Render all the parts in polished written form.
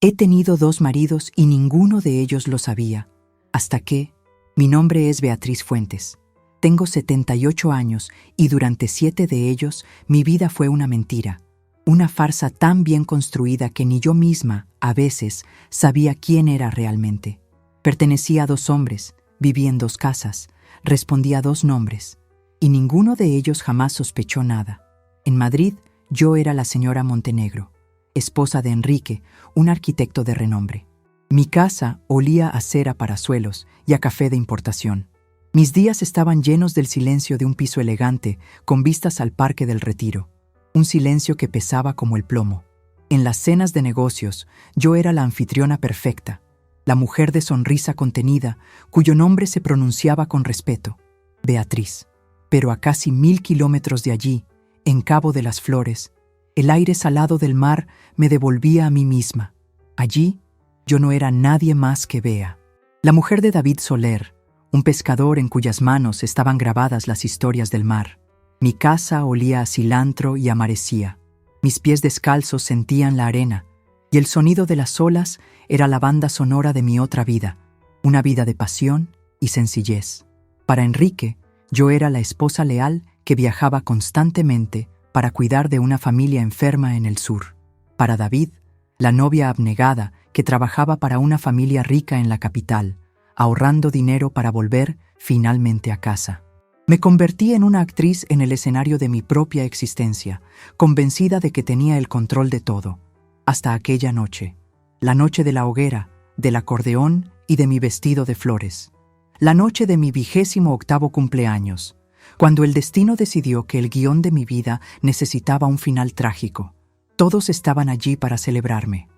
He tenido 2 maridos y ninguno de ellos lo sabía, hasta que... Mi nombre es Beatriz Fuentes. Tengo 78 años y durante 7 de ellos mi vida fue una mentira, una farsa tan bien construida que ni yo misma, a veces, sabía quién era realmente. Pertenecía a 2 hombres, viví en 2 casas, respondía a 2 nombres, y ninguno de ellos jamás sospechó nada. En Madrid, yo era la señora Montenegro, esposa de Enrique, un arquitecto de renombre. Mi casa olía a cera para suelos y a café de importación. Mis días estaban llenos del silencio de un piso elegante con vistas al Parque del Retiro, un silencio que pesaba como el plomo. En las cenas de negocios, yo era la anfitriona perfecta, la mujer de sonrisa contenida, cuyo nombre se pronunciaba con respeto, Beatriz. Pero a casi 1000 kilómetros de allí, en Cabo de las Flores, el aire salado del mar me devolvía a mí misma. Allí, yo no era nadie más que Bea, la mujer de David Soler, un pescador en cuyas manos estaban grabadas las historias del mar. Mi casa olía a cilantro y amarecía. Mis pies descalzos sentían la arena, y el sonido de las olas era la banda sonora de mi otra vida, una vida de pasión y sencillez. Para Enrique, yo era la esposa leal que viajaba constantemente para cuidar de una familia enferma en el sur. Para David, la novia abnegada que trabajaba para una familia rica en la capital, ahorrando dinero para volver finalmente a casa. Me convertí en una actriz en el escenario de mi propia existencia, convencida de que tenía el control de todo. Hasta aquella noche, la noche de la hoguera, del acordeón y de mi vestido de flores. La noche de mi 28º cumpleaños, cuando el destino decidió que el guión de mi vida necesitaba un final trágico. Todos estaban allí para celebrarme.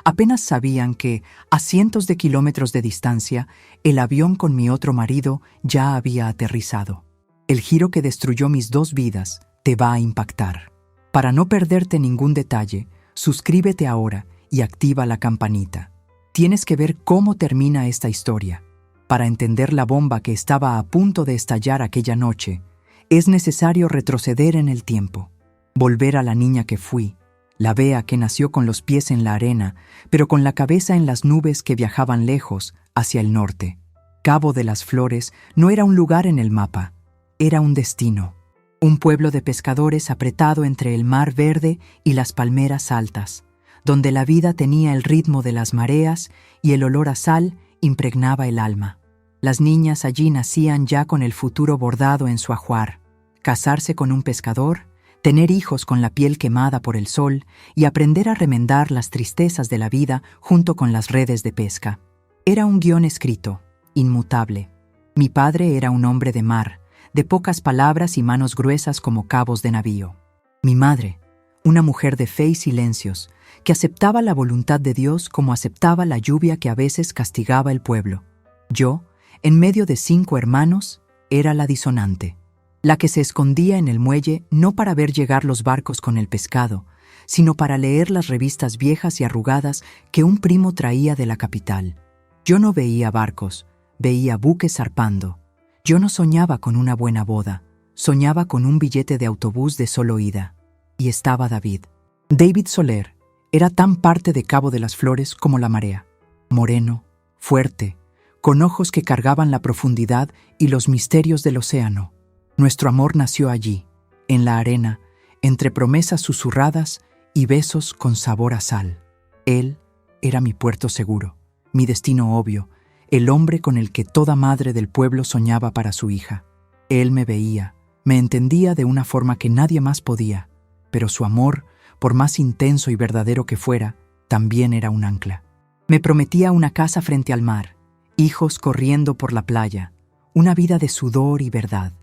Apenas sabían que, a cientos de kilómetros de distancia, el avión con mi otro marido ya había aterrizado. El giro que destruyó mis 2 vidas te va a impactar. Para no perderte ningún detalle, suscríbete ahora y activa la campanita. Tienes que ver cómo termina esta historia. Para entender la bomba que estaba a punto de estallar aquella noche, es necesario retroceder en el tiempo, volver a la niña que fui, la Bea que nació con los pies en la arena, pero con la cabeza en las nubes que viajaban lejos, hacia el norte. Cabo de las Flores no era un lugar en el mapa, era un destino. Un pueblo de pescadores apretado entre el mar verde y las palmeras altas, donde la vida tenía el ritmo de las mareas y el olor a sal impregnaba el alma. Las niñas allí nacían ya con el futuro bordado en su ajuar. Casarse con un pescador, tener hijos con la piel quemada por el sol y aprender a remendar las tristezas de la vida junto con las redes de pesca. Era un guión escrito, inmutable. Mi padre era un hombre de mar, de pocas palabras y manos gruesas como cabos de navío. Mi madre, una mujer de fe y silencios, que aceptaba la voluntad de Dios como aceptaba la lluvia que a veces castigaba el pueblo. Yo, en medio de 5 hermanos, era la disonante, la que se escondía en el muelle no para ver llegar los barcos con el pescado, sino para leer las revistas viejas y arrugadas que un primo traía de la capital. Yo no veía barcos, veía buques zarpando. Yo no soñaba con una buena boda, soñaba con un billete de autobús de solo ida. Y estaba David. David Soler era tan parte de Cabo de las Flores como la marea. Moreno, fuerte, con ojos que cargaban la profundidad y los misterios del océano. Nuestro amor nació allí, en la arena, entre promesas susurradas y besos con sabor a sal. Él era mi puerto seguro, mi destino obvio, el hombre con el que toda madre del pueblo soñaba para su hija. Él me veía, me entendía de una forma que nadie más podía, pero su amor, por más intenso y verdadero que fuera, también era un ancla. Me prometía una casa frente al mar, hijos corriendo por la playa, una vida de sudor y verdad.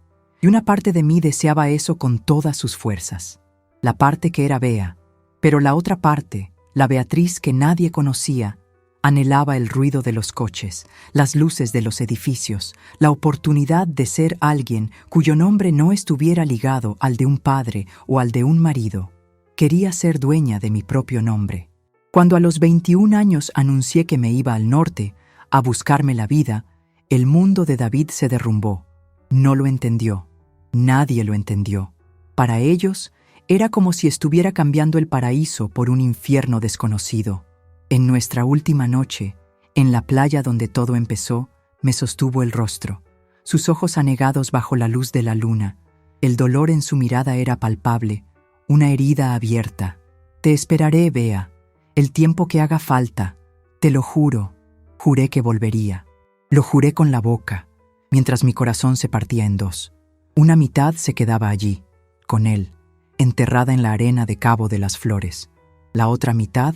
Y una parte de mí deseaba eso con todas sus fuerzas. La parte que era Bea, pero la otra parte, la Beatriz que nadie conocía, anhelaba el ruido de los coches, las luces de los edificios, la oportunidad de ser alguien cuyo nombre no estuviera ligado al de un padre o al de un marido. Quería ser dueña de mi propio nombre. Cuando a los 21 años anuncié que me iba al norte, a buscarme la vida, el mundo de David se derrumbó. No lo entendió. Nadie lo entendió. Para ellos, era como si estuviera cambiando el paraíso por un infierno desconocido. En nuestra última noche, en la playa donde todo empezó, me sostuvo el rostro, sus ojos anegados bajo la luz de la luna. El dolor en su mirada era palpable, una herida abierta. Te esperaré, Bea, el tiempo que haga falta. Te lo juro. Juré que volvería. Lo juré con la boca, mientras mi corazón se partía en dos. Una mitad se quedaba allí, con él, enterrada en la arena de Cabo de las Flores. La otra mitad,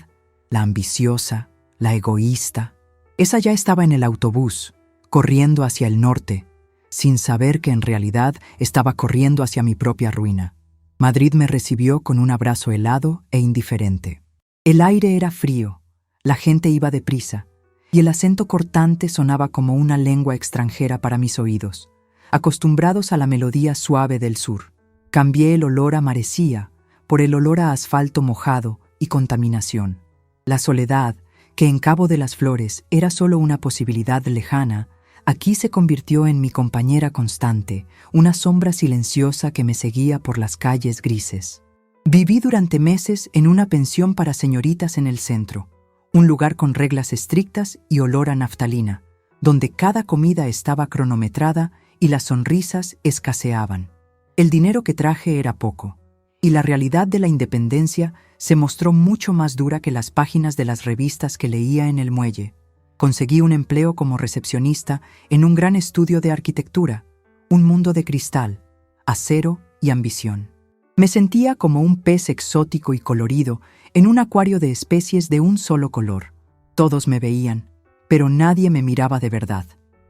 la ambiciosa, la egoísta, esa ya estaba en el autobús, corriendo hacia el norte, sin saber que en realidad estaba corriendo hacia mi propia ruina. Madrid me recibió con un abrazo helado e indiferente. El aire era frío, la gente iba deprisa, y el acento cortante sonaba como una lengua extranjera para mis oídos, acostumbrados a la melodía suave del sur. Cambié el olor a marecía por el olor a asfalto mojado y contaminación. La soledad, que en Cabo de las Flores era solo una posibilidad lejana, aquí se convirtió en mi compañera constante, una sombra silenciosa que me seguía por las calles grises. Viví durante meses en una pensión para señoritas en el centro, un lugar con reglas estrictas y olor a naftalina, donde cada comida estaba cronometrada y las sonrisas escaseaban. El dinero que traje era poco, y la realidad de la independencia se mostró mucho más dura que las páginas de las revistas que leía en el muelle. Conseguí un empleo como recepcionista en un gran estudio de arquitectura, un mundo de cristal, acero y ambición. Me sentía como un pez exótico y colorido en un acuario de especies de un solo color. Todos me veían, pero nadie me miraba de verdad.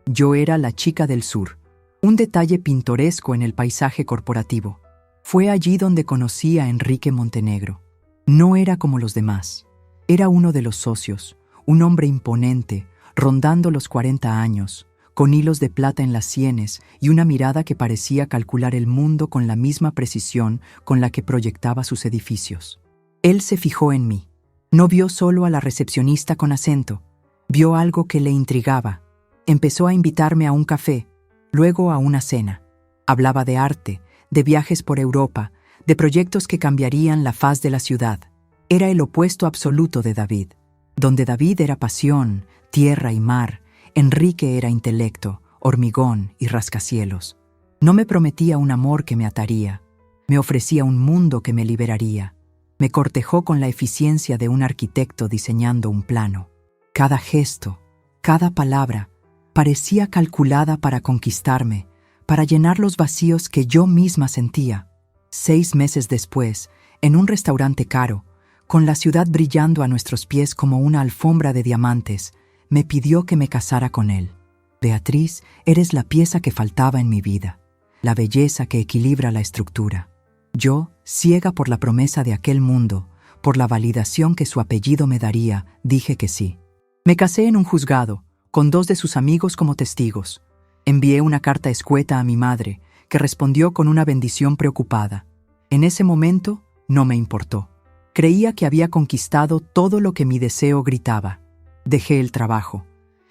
Yo era la chica del sur, un detalle pintoresco en el paisaje corporativo. Fue allí donde conocí a Enrique Montenegro. No era como los demás. Era uno de los socios, un hombre imponente, rondando los 40 años, con hilos de plata en las sienes y una mirada que parecía calcular el mundo con la misma precisión con la que proyectaba sus edificios. Él se fijó en mí. No vio solo a la recepcionista con acento, vio algo que le intrigaba. Empezó a invitarme a un café, luego a una cena. Hablaba de arte, de viajes por Europa, de proyectos que cambiarían la faz de la ciudad. Era el opuesto absoluto de David. Donde David era pasión, tierra y mar, Enrique era intelecto, hormigón y rascacielos. No me prometía un amor que me ataría, me ofrecía un mundo que me liberaría. Me cortejó con la eficiencia de un arquitecto diseñando un plano. Cada gesto, cada palabra, parecía calculada para conquistarme, para llenar los vacíos que yo misma sentía. 6 meses después, en un restaurante caro, con la ciudad brillando a nuestros pies como una alfombra de diamantes, me pidió que me casara con él. Beatriz, eres la pieza que faltaba en mi vida, la belleza que equilibra la estructura. Yo, ciega por la promesa de aquel mundo, por la validación que su apellido me daría, dije que sí. Me casé en un juzgado, con 2 de sus amigos como testigos. Envié una carta escueta a mi madre, que respondió con una bendición preocupada. En ese momento, no me importó. Creía que había conquistado todo lo que mi deseo gritaba. Dejé el trabajo.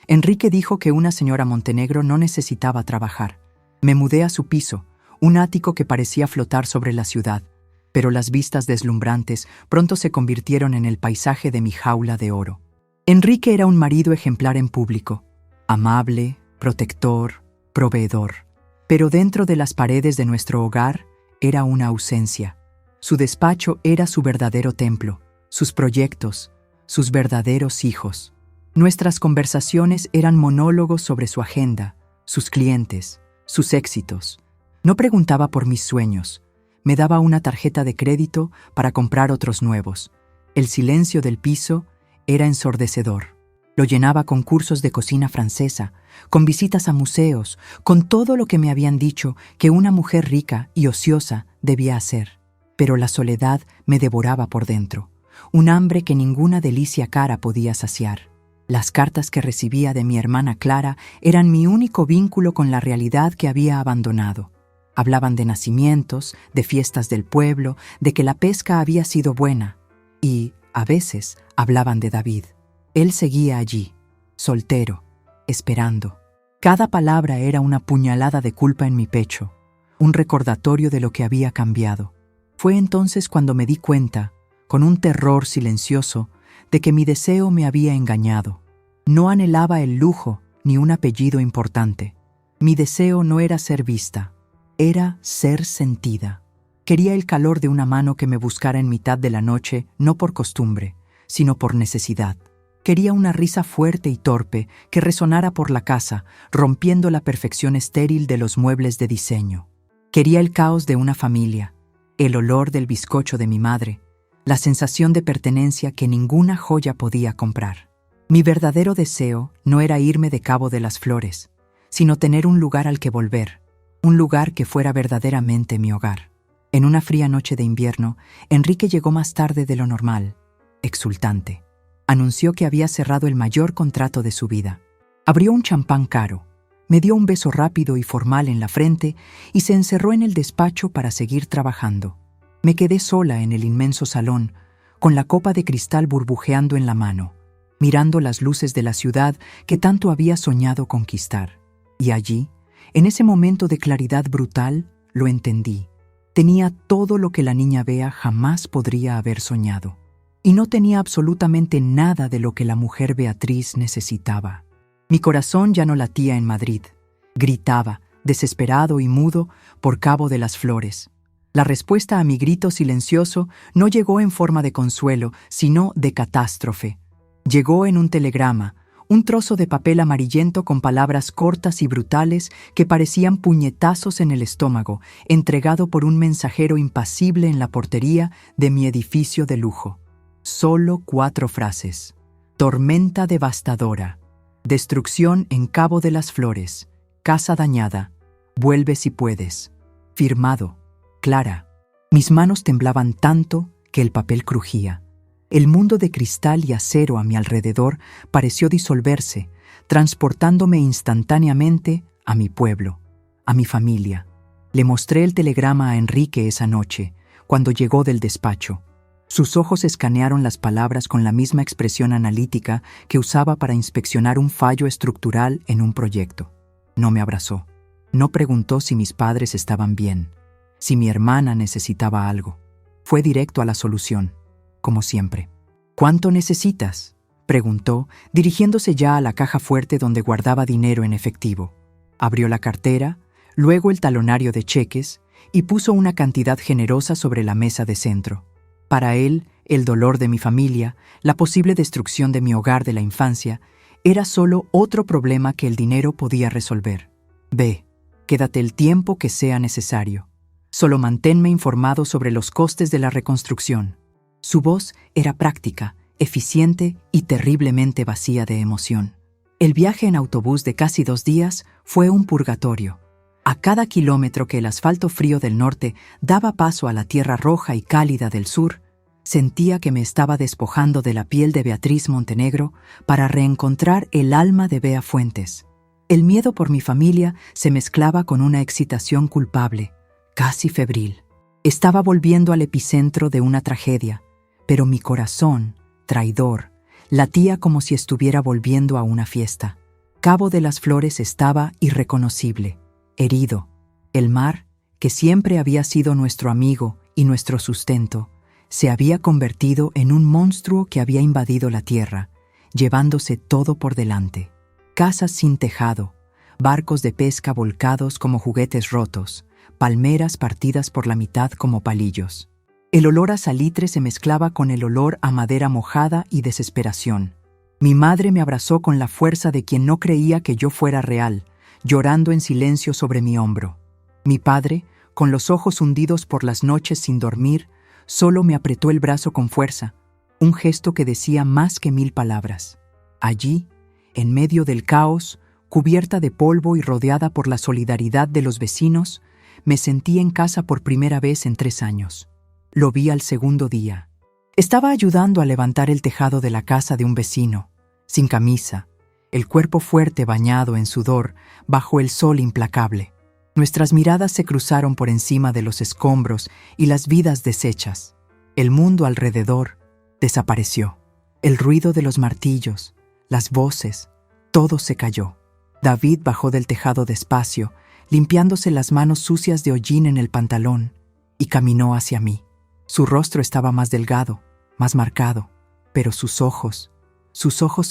Enrique dijo que una señora Montenegro no necesitaba trabajar. Me mudé a su piso, un ático que parecía flotar sobre la ciudad, pero las vistas deslumbrantes pronto se convirtieron en el paisaje de mi jaula de oro. Enrique era un marido ejemplar en público, amable, protector, proveedor. Pero dentro de las paredes de nuestro hogar era una ausencia. Su despacho era su verdadero templo, sus proyectos, sus verdaderos hijos. Nuestras conversaciones eran monólogos sobre su agenda, sus clientes, sus éxitos. No preguntaba por mis sueños. Me daba una tarjeta de crédito para comprar otros nuevos. El silencio del piso era ensordecedor. Lo llenaba con cursos de cocina francesa, con visitas a museos, con todo lo que me habían dicho que una mujer rica y ociosa debía hacer. Pero la soledad me devoraba por dentro, un hambre que ninguna delicia cara podía saciar. Las cartas que recibía de mi hermana Clara eran mi único vínculo con la realidad que había abandonado. Hablaban de nacimientos, de fiestas del pueblo, de que la pesca había sido buena. Y, a veces, hablaban de David. Él seguía allí, soltero, esperando. Cada palabra era una puñalada de culpa en mi pecho, un recordatorio de lo que había cambiado. Fue entonces cuando me di cuenta, con un terror silencioso, de que mi deseo me había engañado. No anhelaba el lujo ni un apellido importante. Mi deseo no era ser vista, era ser sentida. Quería el calor de una mano que me buscara en mitad de la noche, no por costumbre, sino por necesidad. Quería una risa fuerte y torpe que resonara por la casa, rompiendo la perfección estéril de los muebles de diseño. Quería el caos de una familia, el olor del bizcocho de mi madre, la sensación de pertenencia que ninguna joya podía comprar. Mi verdadero deseo no era irme de Cabo de las Flores, sino tener un lugar al que volver, un lugar que fuera verdaderamente mi hogar. En una fría noche de invierno, Enrique llegó más tarde de lo normal, exultante. Anunció que había cerrado el mayor contrato de su vida. Abrió un champán caro, me dio un beso rápido y formal en la frente y se encerró en el despacho para seguir trabajando. Me quedé sola en el inmenso salón, con la copa de cristal burbujeando en la mano, mirando las luces de la ciudad que tanto había soñado conquistar. Y allí, en ese momento de claridad brutal, lo entendí. Tenía todo lo que la niña Bea jamás podría haber soñado. Y no tenía absolutamente nada de lo que la mujer Beatriz necesitaba. Mi corazón ya no latía en Madrid. Gritaba, desesperado y mudo, por Cabo de las Flores. La respuesta a mi grito silencioso no llegó en forma de consuelo, sino de catástrofe. Llegó en un telegrama, un trozo de papel amarillento con palabras cortas y brutales que parecían puñetazos en el estómago, entregado por un mensajero impasible en la portería de mi edificio de lujo. Solo 4 frases. Tormenta devastadora. Destrucción en Cabo de las Flores. Casa dañada. Vuelve si puedes. Firmado. Clara. Mis manos temblaban tanto que el papel crujía. El mundo de cristal y acero a mi alrededor pareció disolverse, transportándome instantáneamente a mi pueblo, a mi familia. Le mostré el telegrama a Enrique esa noche, cuando llegó del despacho. Sus ojos escanearon las palabras con la misma expresión analítica que usaba para inspeccionar un fallo estructural en un proyecto. No me abrazó. No preguntó si mis padres estaban bien, si mi hermana necesitaba algo. Fue directo a la solución, como siempre. ¿Cuánto necesitas?, preguntó, dirigiéndose ya a la caja fuerte donde guardaba dinero en efectivo. Abrió la cartera, luego el talonario de cheques y puso una cantidad generosa sobre la mesa de centro. Para él, el dolor de mi familia, la posible destrucción de mi hogar de la infancia, era solo otro problema que el dinero podía resolver. Ve, quédate el tiempo que sea necesario. Solo manténme informado sobre los costes de la reconstrucción. Su voz era práctica, eficiente y terriblemente vacía de emoción. El viaje en autobús de casi 2 días fue un purgatorio. A cada kilómetro que el asfalto frío del norte daba paso a la tierra roja y cálida del sur, sentía que me estaba despojando de la piel de Beatriz Montenegro para reencontrar el alma de Bea Fuentes. El miedo por mi familia se mezclaba con una excitación culpable, casi febril. Estaba volviendo al epicentro de una tragedia, pero mi corazón, traidor, latía como si estuviera volviendo a una fiesta. Cabo de las Flores estaba irreconocible, herido. El mar, que siempre había sido nuestro amigo y nuestro sustento, se había convertido en un monstruo que había invadido la tierra, llevándose todo por delante. Casas sin tejado, barcos de pesca volcados como juguetes rotos, palmeras partidas por la mitad como palillos. El olor a salitre se mezclaba con el olor a madera mojada y desesperación. Mi madre me abrazó con la fuerza de quien no creía que yo fuera real, llorando en silencio sobre mi hombro. Mi padre, con los ojos hundidos por las noches sin dormir, solo me apretó el brazo con fuerza, un gesto que decía más que 1000 palabras. Allí, en medio del caos, cubierta de polvo y rodeada por la solidaridad de los vecinos, me sentí en casa por primera vez en 3 años. Lo vi al segundo día. Estaba ayudando a levantar el tejado de la casa de un vecino, sin camisa, el cuerpo fuerte bañado en sudor bajo el sol implacable. Nuestras miradas se cruzaron por encima de los escombros y las vidas deshechas. El mundo alrededor desapareció. El ruido de los martillos, las voces, todo se cayó. David bajó del tejado despacio, limpiándose las manos sucias de hollín en el pantalón, y caminó hacia mí. Su rostro estaba más delgado, más marcado, Pero sus ojos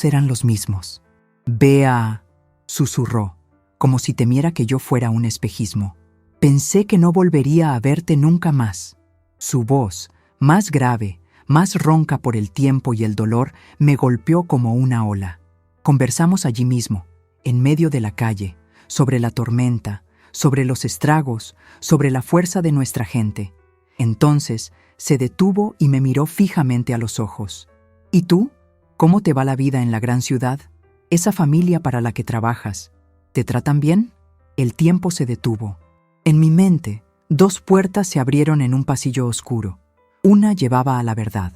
eran los mismos. «Bea», susurró, como si temiera que yo fuera un espejismo. «Pensé que no volvería a verte nunca más». Su voz, más grave, más ronca por el tiempo y el dolor, me golpeó como una ola. Conversamos allí mismo, en medio de la calle, sobre la tormenta, sobre los estragos, sobre la fuerza de nuestra gente. Entonces se detuvo y me miró fijamente a los ojos. «¿Y tú? ¿Cómo te va la vida en la gran ciudad? Esa familia para la que trabajas, ¿te tratan bien?» El tiempo se detuvo. En mi mente, 2 puertas se abrieron en un pasillo oscuro. Una llevaba a la verdad,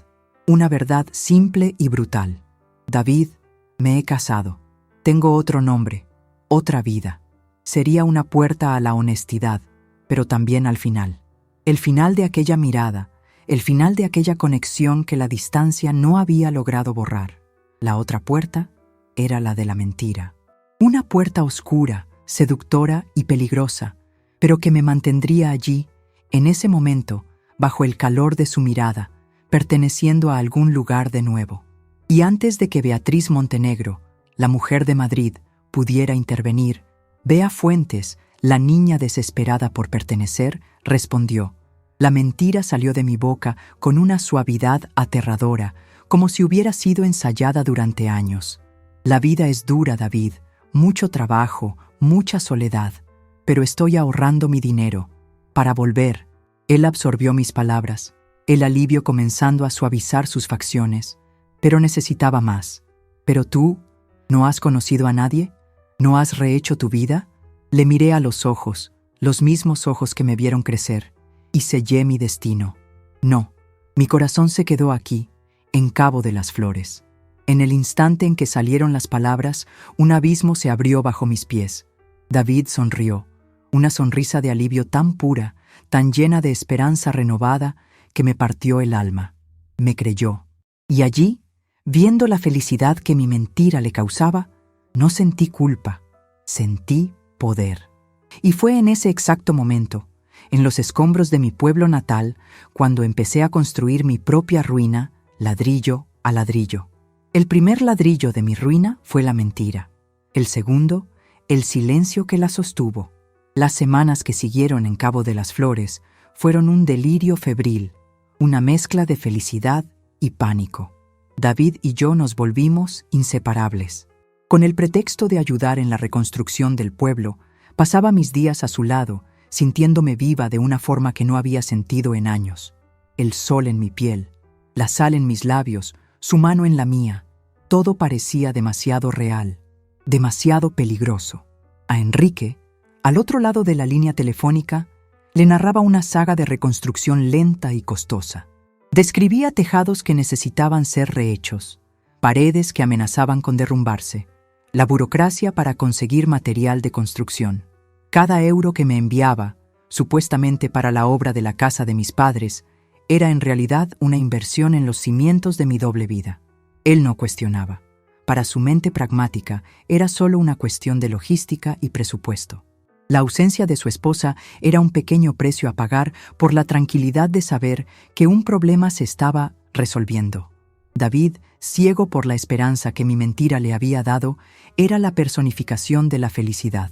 una verdad simple y brutal. «David, me he casado. Tengo otro nombre, otra vida». Sería una puerta a la honestidad, pero también al final. El final de aquella mirada, el final de aquella conexión que la distancia no había logrado borrar. La otra puerta era la de la mentira. Una puerta oscura, seductora y peligrosa, pero que me mantendría allí, en ese momento, bajo el calor de su mirada, perteneciendo a algún lugar de nuevo. Y antes de que Beatriz Montenegro, la mujer de Madrid, pudiera intervenir, Bea Fuentes, la niña desesperada por pertenecer, respondió. La mentira salió de mi boca con una suavidad aterradora, como si hubiera sido ensayada durante años. «La vida es dura, David, mucho trabajo, mucha soledad, pero estoy ahorrando mi dinero. Para volver». Él absorbió mis palabras, el alivio comenzando a suavizar sus facciones, pero necesitaba más. «¿Pero tú, no has conocido a nadie? ¿No has rehecho tu vida?» Le miré a los ojos, los mismos ojos que me vieron crecer, y sellé mi destino. No, mi corazón se quedó aquí, en Cabo de las Flores. En el instante en que salieron las palabras, un abismo se abrió bajo mis pies. David sonrió, una sonrisa de alivio tan pura, tan llena de esperanza renovada, que me partió el alma. Me creyó. Y allí, viendo la felicidad que mi mentira le causaba, no sentí culpa, sentí poder. Y fue en ese exacto momento, en los escombros de mi pueblo natal, cuando empecé a construir mi propia ruina, ladrillo a ladrillo. El primer ladrillo de mi ruina fue la mentira. El segundo, el silencio que la sostuvo. Las semanas que siguieron en Cabo de las Flores fueron un delirio febril, una mezcla de felicidad y pánico. David y yo nos volvimos inseparables. Con el pretexto de ayudar en la reconstrucción del pueblo, pasaba mis días a su lado, sintiéndome viva de una forma que no había sentido en años. El sol en mi piel, la sal en mis labios, su mano en la mía, todo parecía demasiado real, demasiado peligroso. A Enrique, al otro lado de la línea telefónica, le narraba una saga de reconstrucción lenta y costosa. Describía tejados que necesitaban ser rehechos, paredes que amenazaban con derrumbarse, la burocracia para conseguir material de construcción. Cada euro que me enviaba, supuestamente para la obra de la casa de mis padres, era en realidad una inversión en los cimientos de mi doble vida. Él no cuestionaba. Para su mente pragmática, era solo una cuestión de logística y presupuesto. La ausencia de su esposa era un pequeño precio a pagar por la tranquilidad de saber que un problema se estaba resolviendo. David, ciego por la esperanza que mi mentira le había dado, era la personificación de la felicidad.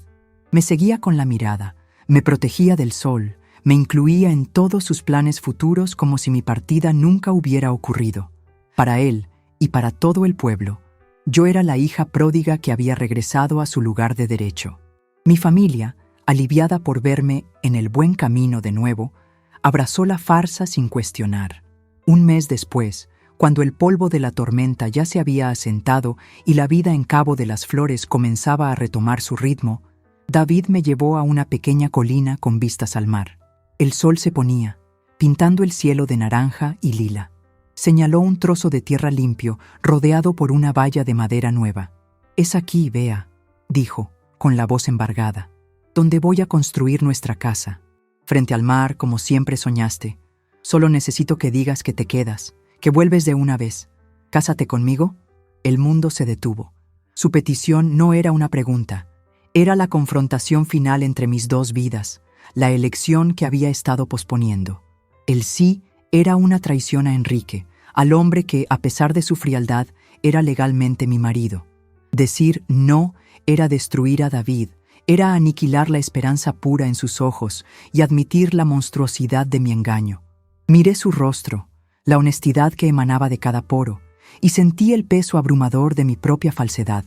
Me seguía con la mirada, me protegía del sol, me incluía en todos sus planes futuros como si mi partida nunca hubiera ocurrido. Para él y para todo el pueblo, yo era la hija pródiga que había regresado a su lugar de derecho. Mi familia, aliviada por verme en el buen camino de nuevo, abrazó la farsa sin cuestionar. Un mes después, cuando el polvo de la tormenta ya se había asentado y la vida en Cabo de las Flores comenzaba a retomar su ritmo, David me llevó a una pequeña colina con vistas al mar. El sol se ponía, pintando el cielo de naranja y lila. Señaló un trozo de tierra limpio, rodeado por una valla de madera nueva. «Es aquí, Bea», dijo, con la voz embargada, «donde voy a construir nuestra casa. Frente al mar, como siempre soñaste. Solo necesito que digas que te quedas, que vuelves de una vez. ¿Cásate conmigo?» El mundo se detuvo. Su petición no era una pregunta. Era la confrontación final entre mis dos vidas, la elección que había estado posponiendo. El sí era una traición a Enrique, al hombre que, a pesar de su frialdad, era legalmente mi marido. Decir no era destruir a David, era aniquilar la esperanza pura en sus ojos y admitir la monstruosidad de mi engaño. Miré su rostro, la honestidad que emanaba de cada poro, y sentí el peso abrumador de mi propia falsedad.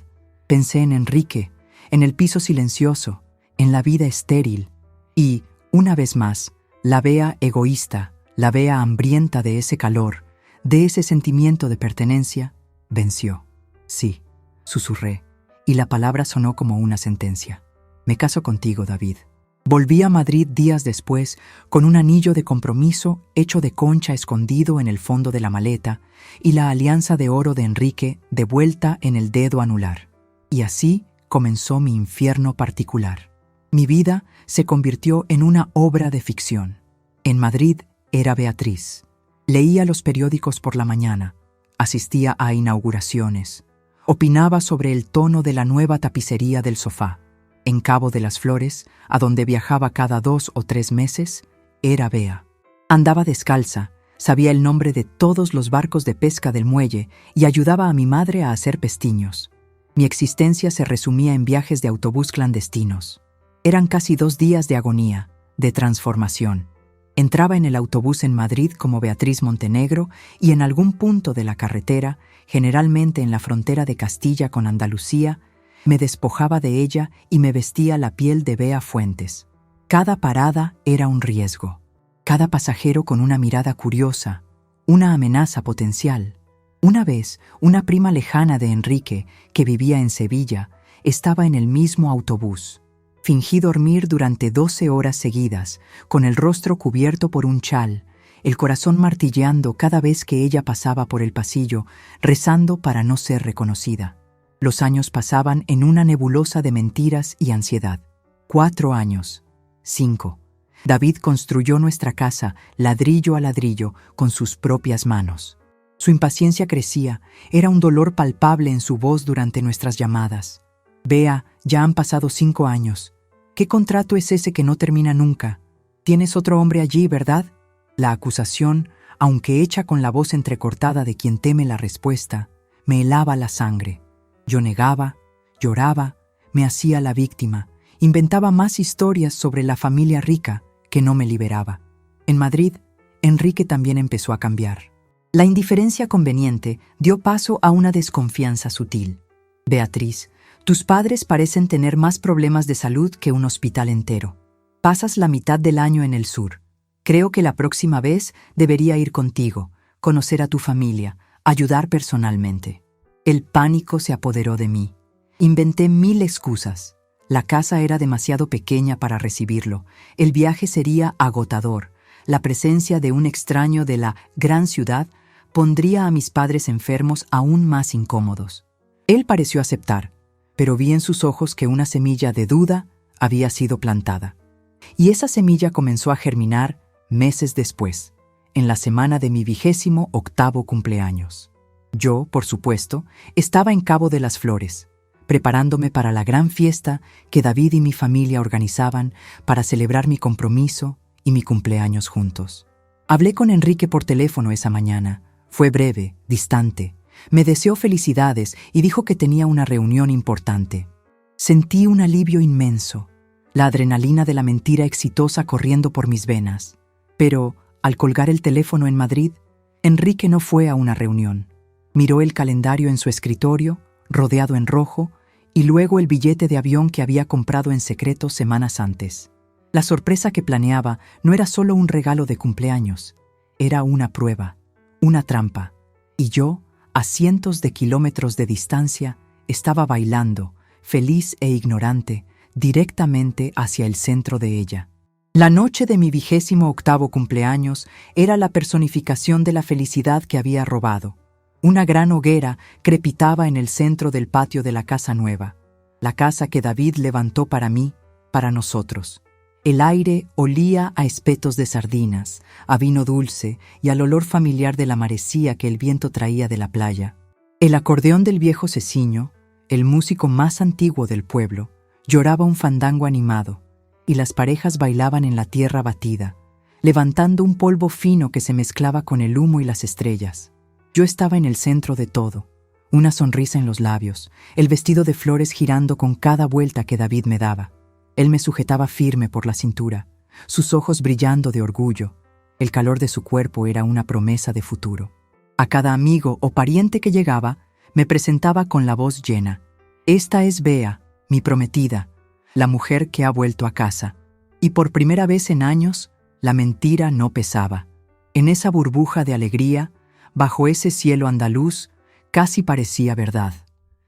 Pensé en Enrique, en el piso silencioso, en la vida estéril, y, una vez más, la Bea egoísta, la Bea hambrienta de ese calor, de ese sentimiento de pertenencia, venció. Sí, susurré, y la palabra sonó como una sentencia. Me caso contigo, David. Volví a Madrid días después con un anillo de compromiso hecho de concha escondido en el fondo de la maleta y la alianza de oro de Enrique de vuelta en el dedo anular. Y así comenzó mi infierno particular. Mi vida se convirtió en una obra de ficción. En Madrid era Beatriz. Leía los periódicos por la mañana, asistía a inauguraciones, opinaba sobre el tono de la nueva tapicería del sofá. En Cabo de las Flores, a donde viajaba cada 2 o 3 meses, era Bea. Andaba descalza, sabía el nombre de todos los barcos de pesca del muelle y ayudaba a mi madre a hacer pestiños. Mi existencia se resumía en viajes de autobús clandestinos. Eran casi 2 días de agonía, de transformación. Entraba en el autobús en Madrid como Beatriz Montenegro y en algún punto de la carretera, generalmente en la frontera de Castilla con Andalucía, me despojaba de ella y me vestía la piel de Bea Fuentes. Cada parada era un riesgo, cada pasajero con una mirada curiosa, una amenaza potencial. Una vez, una prima lejana de Enrique, que vivía en Sevilla, estaba en el mismo autobús. Fingí dormir durante 12 horas seguidas, con el rostro cubierto por un chal, el corazón martilleando cada vez que ella pasaba por el pasillo, rezando para no ser reconocida. Los años pasaban en una nebulosa de mentiras y ansiedad. 4 años. 5. David construyó nuestra casa, ladrillo a ladrillo, con sus propias manos. Su impaciencia crecía, era un dolor palpable en su voz durante nuestras llamadas. Bea, ya han pasado 5 años. ¿Qué contrato es ese que no termina nunca? Tienes otro hombre allí, ¿verdad? La acusación, aunque hecha con la voz entrecortada de quien teme la respuesta, me helaba la sangre. Yo negaba, lloraba, me hacía la víctima, inventaba más historias sobre la familia rica que no me liberaba. En Madrid, Enrique también empezó a cambiar. La indiferencia conveniente dio paso a una desconfianza sutil. Beatriz, tus padres parecen tener más problemas de salud que un hospital entero. Pasas la mitad del año en el sur. Creo que la próxima vez debería ir contigo, conocer a tu familia, ayudar personalmente. El pánico se apoderó de mí. Inventé 1000 excusas. La casa era demasiado pequeña para recibirlo. El viaje sería agotador. La presencia de un extraño de la gran ciudad pondría a mis padres enfermos aún más incómodos. Él pareció aceptar, pero vi en sus ojos que una semilla de duda había sido plantada. Y esa semilla comenzó a germinar meses después, en la semana de mi 28º cumpleaños. Yo, por supuesto, estaba en Cabo de las Flores, preparándome para la gran fiesta que David y mi familia organizaban para celebrar mi compromiso y mi cumpleaños juntos. Hablé con Enrique por teléfono esa mañana. Fue breve, distante. Me deseó felicidades y dijo que tenía una reunión importante. Sentí un alivio inmenso, la adrenalina de la mentira exitosa corriendo por mis venas. Pero, al colgar el teléfono en Madrid, Enrique no fue a una reunión. Miró el calendario en su escritorio, rodeado en rojo, y luego el billete de avión que había comprado en secreto semanas antes. La sorpresa que planeaba no era solo un regalo de cumpleaños, era una prueba, una trampa. Y yo, a cientos de kilómetros de distancia, estaba bailando, feliz e ignorante, directamente hacia el centro de ella. La noche de mi 28º cumpleaños era la personificación de la felicidad que había robado. Una gran hoguera crepitaba en el centro del patio de la casa nueva, la casa que David levantó para mí, para nosotros. El aire olía a espetos de sardinas, a vino dulce y al olor familiar de la marecía que el viento traía de la playa. El acordeón del viejo Ceciño, el músico más antiguo del pueblo, lloraba un fandango animado, y las parejas bailaban en la tierra batida, levantando un polvo fino que se mezclaba con el humo y las estrellas. Yo estaba en el centro de todo, una sonrisa en los labios, el vestido de flores girando con cada vuelta que David me daba. Él me sujetaba firme por la cintura, sus ojos brillando de orgullo. El calor de su cuerpo era una promesa de futuro. A cada amigo o pariente que llegaba, me presentaba con la voz llena. Esta es Bea, mi prometida, la mujer que ha vuelto a casa. Y por primera vez en años, la mentira no pesaba. En esa burbuja de alegría, bajo ese cielo andaluz, casi parecía verdad.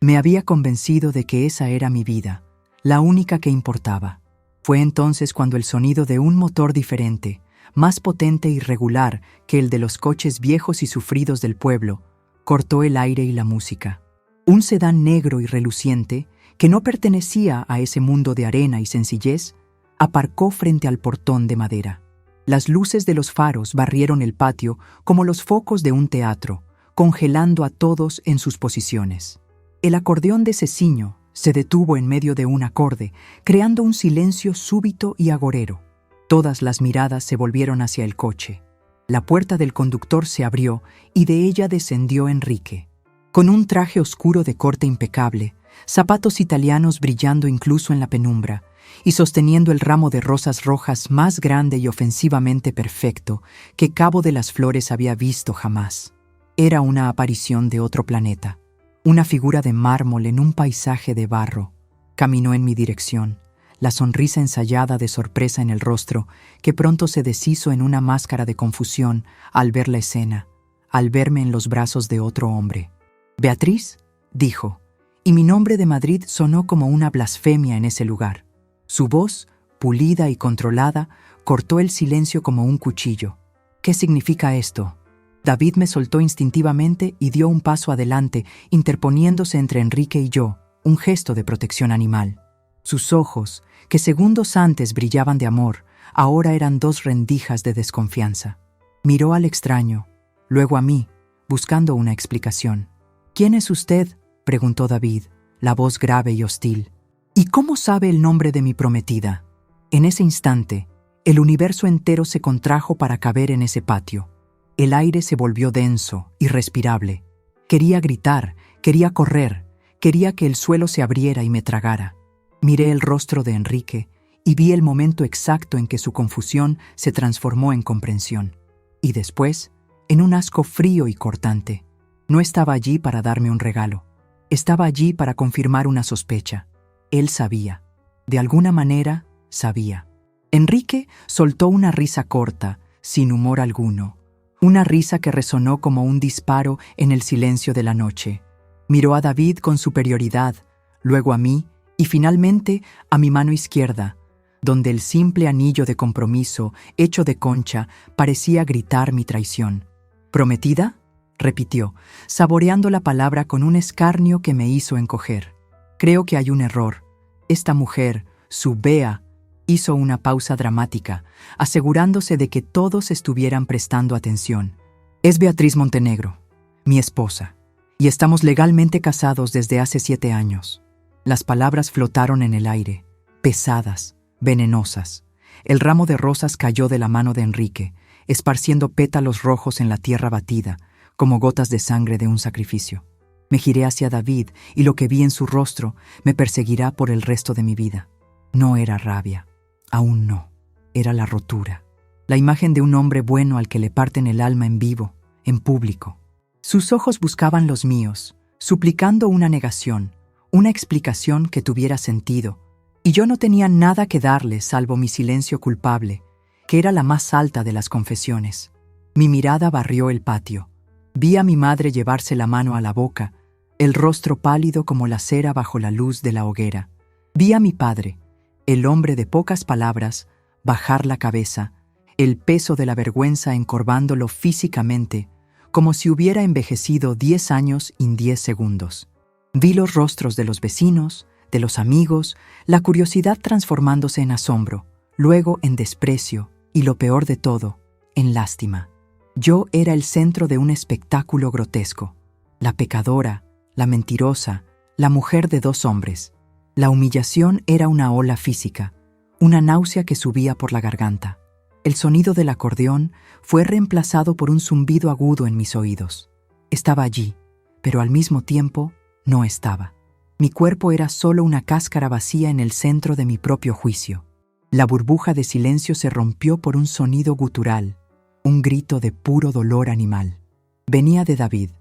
Me había convencido de que esa era mi vida, la única que importaba. Fue entonces cuando el sonido de un motor diferente, más potente y regular que el de los coches viejos y sufridos del pueblo, cortó el aire y la música. Un sedán negro y reluciente, que no pertenecía a ese mundo de arena y sencillez, aparcó frente al portón de madera. Las luces de los faros barrieron el patio como los focos de un teatro, congelando a todos en sus posiciones. El acordeón de Ceciño se detuvo en medio de un acorde, creando un silencio súbito y agorero. Todas las miradas se volvieron hacia el coche. La puerta del conductor se abrió y de ella descendió Enrique. Con un traje oscuro de corte impecable, zapatos italianos brillando incluso en la penumbra, y sosteniendo el ramo de rosas rojas más grande y ofensivamente perfecto que Cabo de las Flores había visto jamás. Era una aparición de otro planeta, una figura de mármol en un paisaje de barro. Caminó en mi dirección, la sonrisa ensayada de sorpresa en el rostro, que pronto se deshizo en una máscara de confusión al ver la escena, al verme en los brazos de otro hombre. «¿Beatriz?», dijo, y mi nombre de Madrid sonó como una blasfemia en ese lugar. Su voz, pulida y controlada, cortó el silencio como un cuchillo. «¿Qué significa esto?». David me soltó instintivamente y dio un paso adelante, interponiéndose entre Enrique y yo, un gesto de protección animal. Sus ojos, que segundos antes brillaban de amor, ahora eran dos rendijas de desconfianza. Miró al extraño, luego a mí, buscando una explicación. «¿Quién es usted?», preguntó David, la voz grave y hostil. «¿Y cómo sabe el nombre de mi prometida?». En ese instante, el universo entero se contrajo para caber en ese patio. El aire se volvió denso, irrespirable. Quería gritar, quería correr, quería que el suelo se abriera y me tragara. Miré el rostro de Enrique y vi el momento exacto en que su confusión se transformó en comprensión. Y después, en un asco frío y cortante. No estaba allí para darme un regalo. Estaba allí para confirmar una sospecha. Él sabía. De alguna manera, sabía. Enrique soltó una risa corta, sin humor alguno. Una risa que resonó como un disparo en el silencio de la noche. Miró a David con superioridad, luego a mí y finalmente a mi mano izquierda, donde el simple anillo de compromiso, hecho de concha, parecía gritar mi traición. «¿Prometida?», repitió, saboreando la palabra con un escarnio que me hizo encoger. «Creo que hay un error. Esta mujer, su Bea», hizo una pausa dramática, asegurándose de que todos estuvieran prestando atención. «Es Beatriz Montenegro, mi esposa, y estamos legalmente casados desde hace 7 años». Las palabras flotaron en el aire, pesadas, venenosas. El ramo de rosas cayó de la mano de Enrique, esparciendo pétalos rojos en la tierra batida, como gotas de sangre de un sacrificio. Me giré hacia David y lo que vi en su rostro me perseguirá por el resto de mi vida. No era rabia, aún no. Era la rotura. La imagen de un hombre bueno al que le parten el alma en vivo, en público. Sus ojos buscaban los míos, suplicando una negación, una explicación que tuviera sentido, y yo no tenía nada que darle salvo mi silencio culpable, que era la más alta de las confesiones. Mi mirada barrió el patio. Vi a mi madre llevarse la mano a la boca, el rostro pálido como la cera bajo la luz de la hoguera. Vi a mi padre, el hombre de pocas palabras, bajar la cabeza, el peso de la vergüenza encorvándolo físicamente, como si hubiera envejecido 10 años en 10 segundos. Vi los rostros de los vecinos, de los amigos, la curiosidad transformándose en asombro, luego en desprecio y, lo peor de todo, en lástima. Yo era el centro de un espectáculo grotesco, la pecadora, la mentirosa, la mujer de 2 hombres. La humillación era una ola física, una náusea que subía por la garganta. El sonido del acordeón fue reemplazado por un zumbido agudo en mis oídos. Estaba allí, pero al mismo tiempo no estaba. Mi cuerpo era solo una cáscara vacía en el centro de mi propio juicio. La burbuja de silencio se rompió por un sonido gutural, un grito de puro dolor animal. Venía de David.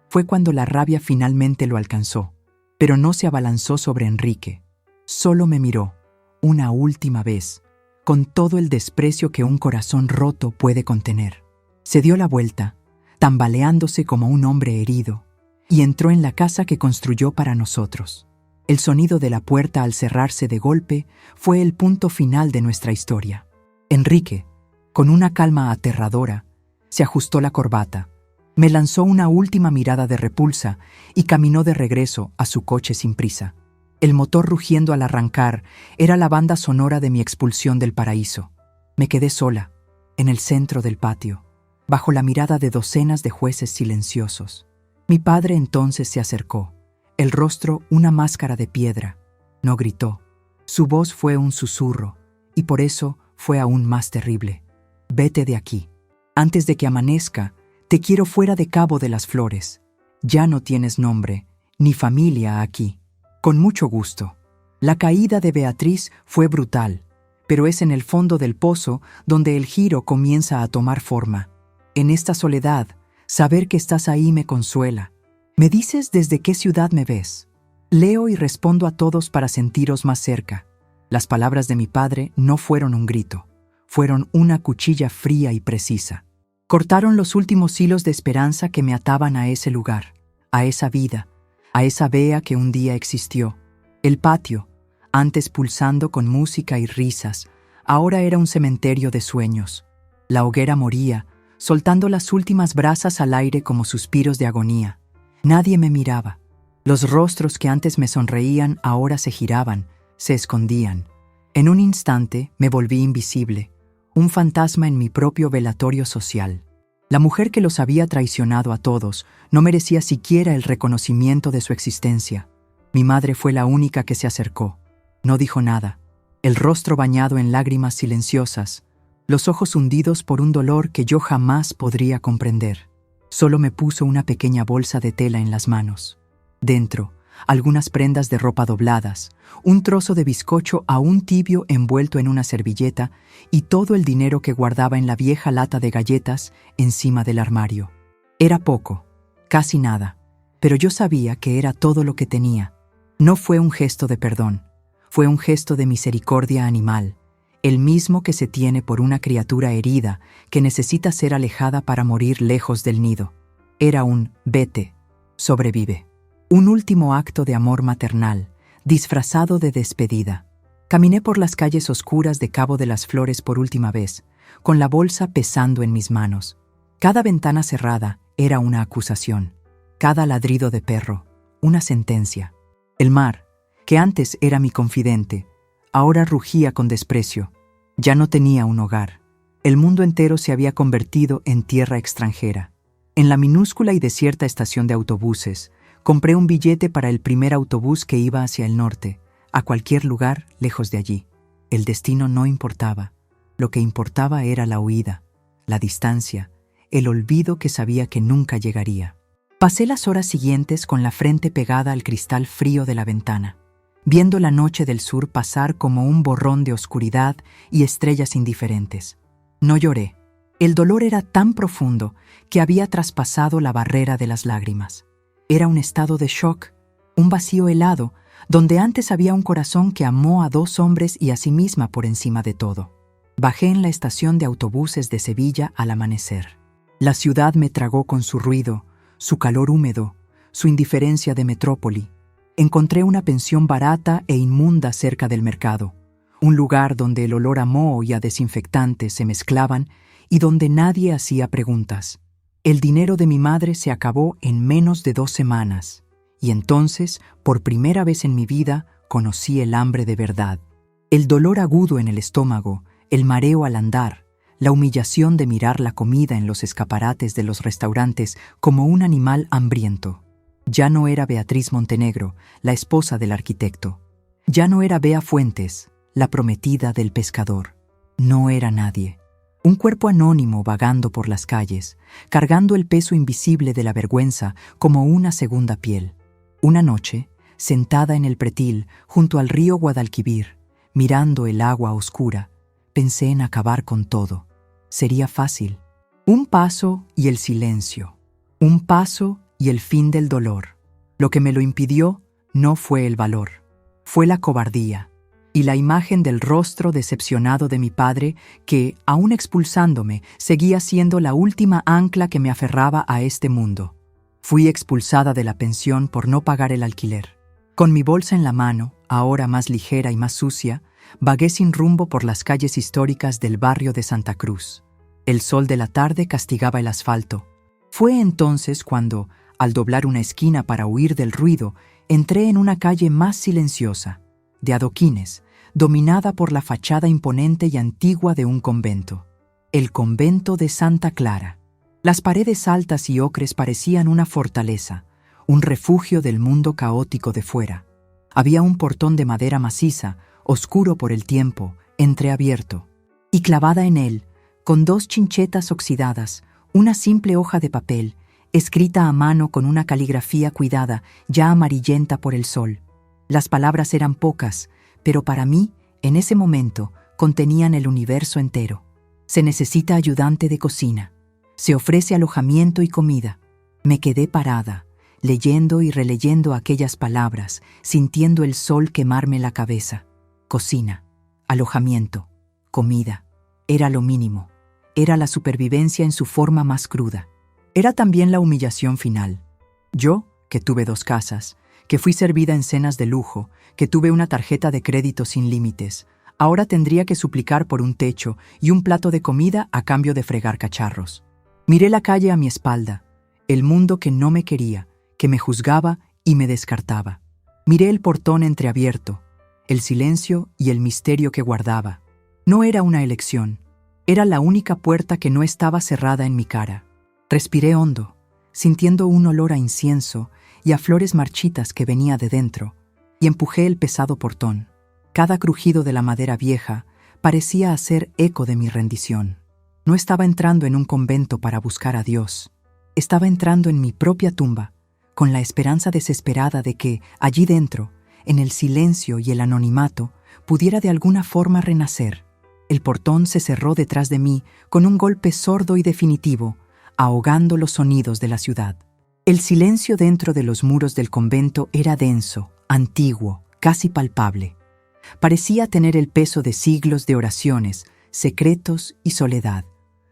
Fue cuando la rabia finalmente lo alcanzó, pero no se abalanzó sobre Enrique. Solo me miró, una última vez, con todo el desprecio que un corazón roto puede contener. Se dio la vuelta, tambaleándose como un hombre herido, y entró en la casa que construyó para nosotros. El sonido de la puerta al cerrarse de golpe fue el punto final de nuestra historia. Enrique, con una calma aterradora, se ajustó la corbata, me lanzó una última mirada de repulsa y caminó de regreso a su coche sin prisa. El motor rugiendo al arrancar era la banda sonora de mi expulsión del paraíso. Me quedé sola, en el centro del patio, bajo la mirada de docenas de jueces silenciosos. Mi padre entonces se acercó, el rostro una máscara de piedra. No gritó. Su voz fue un susurro, y por eso fue aún más terrible. Vete de aquí. Antes de que amanezca, te quiero fuera de Cabo de las Flores. Ya no tienes nombre, ni familia aquí. Con mucho gusto. La caída de Beatriz fue brutal, pero es en el fondo del pozo donde el giro comienza a tomar forma. En esta soledad, saber que estás ahí me consuela. Me dices desde qué ciudad me ves. Leo y respondo a todos para sentiros más cerca. Las palabras de mi padre no fueron un grito, fueron una cuchilla fría y precisa. Cortaron los últimos hilos de esperanza que me ataban a ese lugar, a esa vida, a esa Bea que un día existió. El patio, antes pulsando con música y risas, ahora era un cementerio de sueños. La hoguera moría, soltando las últimas brasas al aire como suspiros de agonía. Nadie me miraba. Los rostros que antes me sonreían ahora se giraban, se escondían. En un instante me volví invisible, un fantasma en mi propio velatorio social. La mujer que los había traicionado a todos no merecía siquiera el reconocimiento de su existencia. Mi madre fue la única que se acercó. No dijo nada. El rostro bañado en lágrimas silenciosas, los ojos hundidos por un dolor que yo jamás podría comprender. Solo me puso una pequeña bolsa de tela en las manos. Dentro, algunas prendas de ropa dobladas, un trozo de bizcocho aún tibio envuelto en una servilleta y todo el dinero que guardaba en la vieja lata de galletas encima del armario. Era poco, casi nada, pero yo sabía que era todo lo que tenía. No fue un gesto de perdón, fue un gesto de misericordia animal, el mismo que se tiene por una criatura herida que necesita ser alejada para morir lejos del nido. Era un vete, sobrevive. Un último acto de amor maternal, disfrazado de despedida. Caminé por las calles oscuras de Cabo de las Flores por última vez, con la bolsa pesando en mis manos. Cada ventana cerrada era una acusación. Cada ladrido de perro, una sentencia. El mar, que antes era mi confidente, ahora rugía con desprecio. Ya no tenía un hogar. El mundo entero se había convertido en tierra extranjera. En la minúscula y desierta estación de autobuses, compré un billete para el primer autobús que iba hacia el norte, a cualquier lugar lejos de allí. El destino no importaba. Lo que importaba era la huida, la distancia, el olvido que sabía que nunca llegaría. Pasé las horas siguientes con la frente pegada al cristal frío de la ventana, viendo la noche del sur pasar como un borrón de oscuridad y estrellas indiferentes. No lloré. El dolor era tan profundo que había traspasado la barrera de las lágrimas. Era un estado de shock, un vacío helado, donde antes había un corazón que amó a dos hombres y a sí misma por encima de todo. Bajé en la estación de autobuses de Sevilla al amanecer. La ciudad me tragó con su ruido, su calor húmedo, su indiferencia de metrópoli. Encontré una pensión barata e inmunda cerca del mercado, un lugar donde el olor a moho y a desinfectante se mezclaban y donde nadie hacía preguntas. El dinero de mi madre se acabó en menos de 2 semanas, y entonces, por primera vez en mi vida, conocí el hambre de verdad. El dolor agudo en el estómago, el mareo al andar, la humillación de mirar la comida en los escaparates de los restaurantes como un animal hambriento. Ya no era Beatriz Montenegro, la esposa del arquitecto. Ya no era Bea Fuentes, la prometida del pescador. No era nadie. Un cuerpo anónimo vagando por las calles, cargando el peso invisible de la vergüenza como una segunda piel. Una noche, sentada en el pretil junto al río Guadalquivir, mirando el agua oscura, pensé en acabar con todo. Sería fácil. Un paso y el silencio. Un paso y el fin del dolor. Lo que me lo impidió no fue el valor, fue la cobardía y la imagen del rostro decepcionado de mi padre que, aún expulsándome, seguía siendo la última ancla que me aferraba a este mundo. Fui expulsada de la pensión por no pagar el alquiler. Con mi bolsa en la mano, ahora más ligera y más sucia, vagué sin rumbo por las calles históricas del barrio de Santa Cruz. El sol de la tarde castigaba el asfalto. Fue entonces cuando, al doblar una esquina para huir del ruido, entré en una calle más silenciosa, de adoquines, dominada por la fachada imponente y antigua de un convento. El convento de Santa Clara. Las paredes altas y ocres parecían una fortaleza, un refugio del mundo caótico de fuera. Había un portón de madera maciza, oscuro por el tiempo, entreabierto, y clavada en él, con 2 chinchetas oxidadas, una simple hoja de papel, escrita a mano con una caligrafía cuidada, ya amarillenta por el sol. Las palabras eran pocas, pero para mí, en ese momento, contenían el universo entero. Se necesita ayudante de cocina. Se ofrece alojamiento y comida. Me quedé parada, leyendo y releyendo aquellas palabras, sintiendo el sol quemarme la cabeza. Cocina, alojamiento, comida. Era lo mínimo. Era la supervivencia en su forma más cruda. Era también la humillación final. Yo, que tuve 2 casas, que fui servida en cenas de lujo, que tuve una tarjeta de crédito sin límites, ahora tendría que suplicar por un techo y un plato de comida a cambio de fregar cacharros. Miré la calle a mi espalda, el mundo que no me quería, que me juzgaba y me descartaba. Miré el portón entreabierto, el silencio y el misterio que guardaba. No era una elección, era la única puerta que no estaba cerrada en mi cara. Respiré hondo, sintiendo un olor a incienso y a flores marchitas que venía de dentro, y empujé el pesado portón. Cada crujido de la madera vieja parecía hacer eco de mi rendición. No estaba entrando en un convento para buscar a Dios. Estaba entrando en mi propia tumba, con la esperanza desesperada de que, allí dentro, en el silencio y el anonimato, pudiera de alguna forma renacer. El portón se cerró detrás de mí con un golpe sordo y definitivo, ahogando los sonidos de la ciudad. El silencio dentro de los muros del convento era denso, antiguo, casi palpable. Parecía tener el peso de siglos de oraciones, secretos y soledad.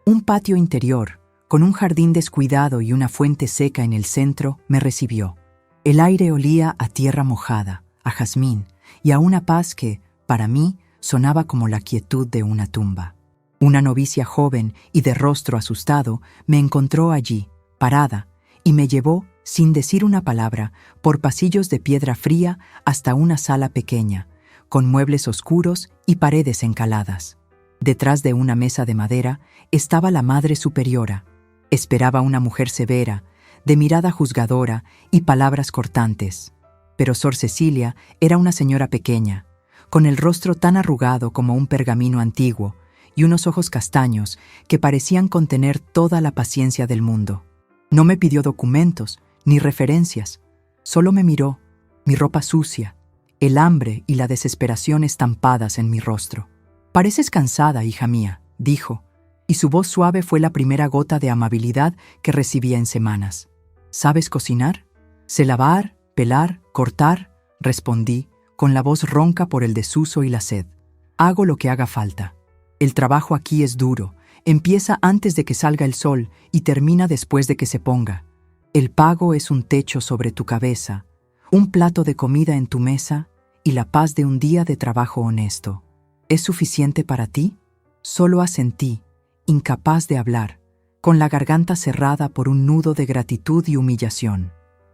Un patio interior, con un jardín descuidado y una fuente seca en el centro, me recibió. El aire olía a tierra mojada, a jazmín y a una paz que, para mí, sonaba como la quietud de una tumba. Una novicia joven y de rostro asustado me encontró allí, parada, y me llevó, sin decir una palabra, por pasillos de piedra fría hasta una sala pequeña, con muebles oscuros y paredes encaladas. Detrás de una mesa de madera estaba la Madre Superiora. Esperaba una mujer severa, de mirada juzgadora y palabras cortantes. Pero Sor Cecilia era una señora pequeña, con el rostro tan arrugado como un pergamino antiguo y unos ojos castaños que parecían contener toda la paciencia del mundo. No me pidió documentos ni referencias, solo me miró, mi ropa sucia, el hambre y la desesperación estampadas en mi rostro. «Pareces cansada, hija mía», dijo, y su voz suave fue la primera gota de amabilidad que recibía en semanas. «¿Sabes cocinar? ¿Sé lavar, pelar, cortar?», respondí, con la voz ronca por el desuso y la sed. «Hago lo que haga falta. El trabajo aquí es duro, empieza antes de que salga el sol y termina después de que se ponga. El pago es un techo sobre tu cabeza, un plato de comida en tu mesa y la paz de un día de trabajo honesto. ¿Es suficiente para ti?». Solo asentí, incapaz de hablar, con la garganta cerrada por un nudo de gratitud y humillación.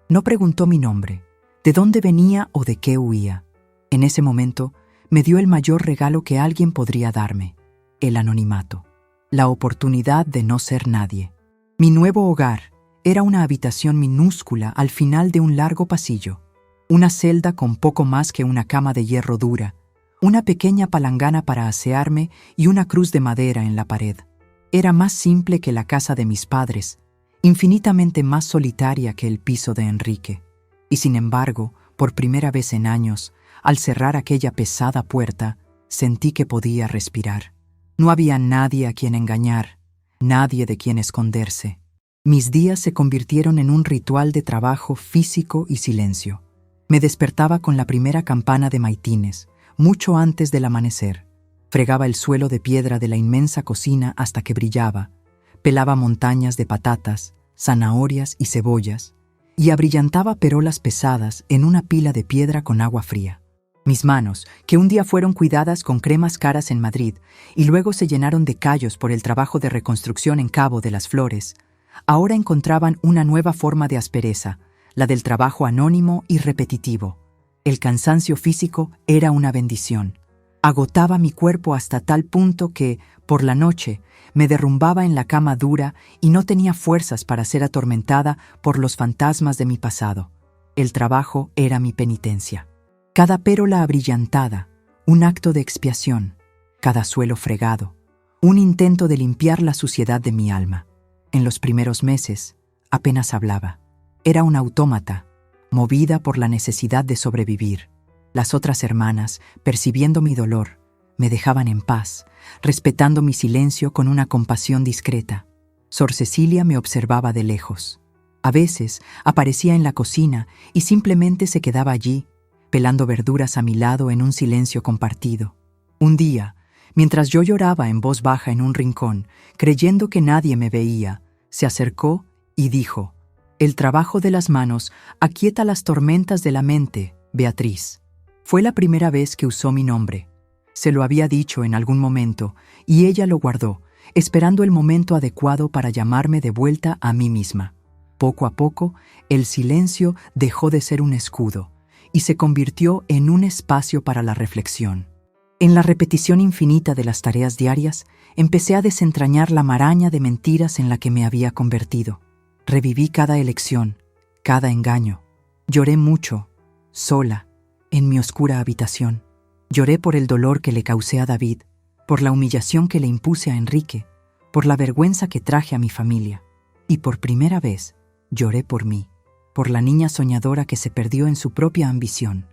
No preguntó mi nombre, de dónde venía o de qué huía. En ese momento me dio el mayor regalo que alguien podría darme, el anonimato, la oportunidad de no ser nadie. Mi nuevo hogar era una habitación minúscula al final de un largo pasillo, una celda con poco más que una cama de hierro dura, una pequeña palangana para asearme y una cruz de madera en la pared. Era más simple que la casa de mis padres, infinitamente más solitaria que el piso de Enrique. Y sin embargo, por primera vez en años, al cerrar aquella pesada puerta, sentí que podía respirar. No había nadie a quien engañar, nadie de quien esconderse. Mis días se convirtieron en un ritual de trabajo físico y silencio. Me despertaba con la primera campana de maitines, mucho antes del amanecer. Fregaba el suelo de piedra de la inmensa cocina hasta que brillaba, pelaba montañas de patatas, zanahorias y cebollas, y abrillantaba perolas pesadas en una pila de piedra con agua fría. Mis manos, que un día fueron cuidadas con cremas caras en Madrid y luego se llenaron de callos por el trabajo de reconstrucción en Cabo de las Flores, ahora encontraban una nueva forma de aspereza, la del trabajo anónimo y repetitivo. El cansancio físico era una bendición. Agotaba mi cuerpo hasta tal punto que, por la noche, me derrumbaba en la cama dura y no tenía fuerzas para ser atormentada por los fantasmas de mi pasado. El trabajo era mi penitencia. Cada pérola abrillantada, un acto de expiación, cada suelo fregado, un intento de limpiar la suciedad de mi alma. En los primeros meses, apenas hablaba. Era un autómata, movida por la necesidad de sobrevivir. Las otras hermanas, percibiendo mi dolor, me dejaban en paz, respetando mi silencio con una compasión discreta. Sor Cecilia me observaba de lejos. A veces aparecía en la cocina y simplemente se quedaba allí, pelando verduras a mi lado en un silencio compartido. Un día, mientras yo lloraba en voz baja en un rincón, creyendo que nadie me veía, se acercó y dijo: «El trabajo de las manos aquieta las tormentas de la mente, Beatriz». Fue la primera vez que usó mi nombre. Se lo había dicho en algún momento y ella lo guardó, esperando el momento adecuado para llamarme de vuelta a mí misma. Poco a poco, el silencio dejó de ser un escudo y se convirtió en un espacio para la reflexión. En la repetición infinita de las tareas diarias, empecé a desentrañar la maraña de mentiras en la que me había convertido. Reviví cada elección, cada engaño. Lloré mucho, sola, en mi oscura habitación. Lloré por el dolor que le causé a David, por la humillación que le impuse a Enrique, por la vergüenza que traje a mi familia. Y por primera vez, lloré por mí, por la niña soñadora que se perdió en su propia ambición.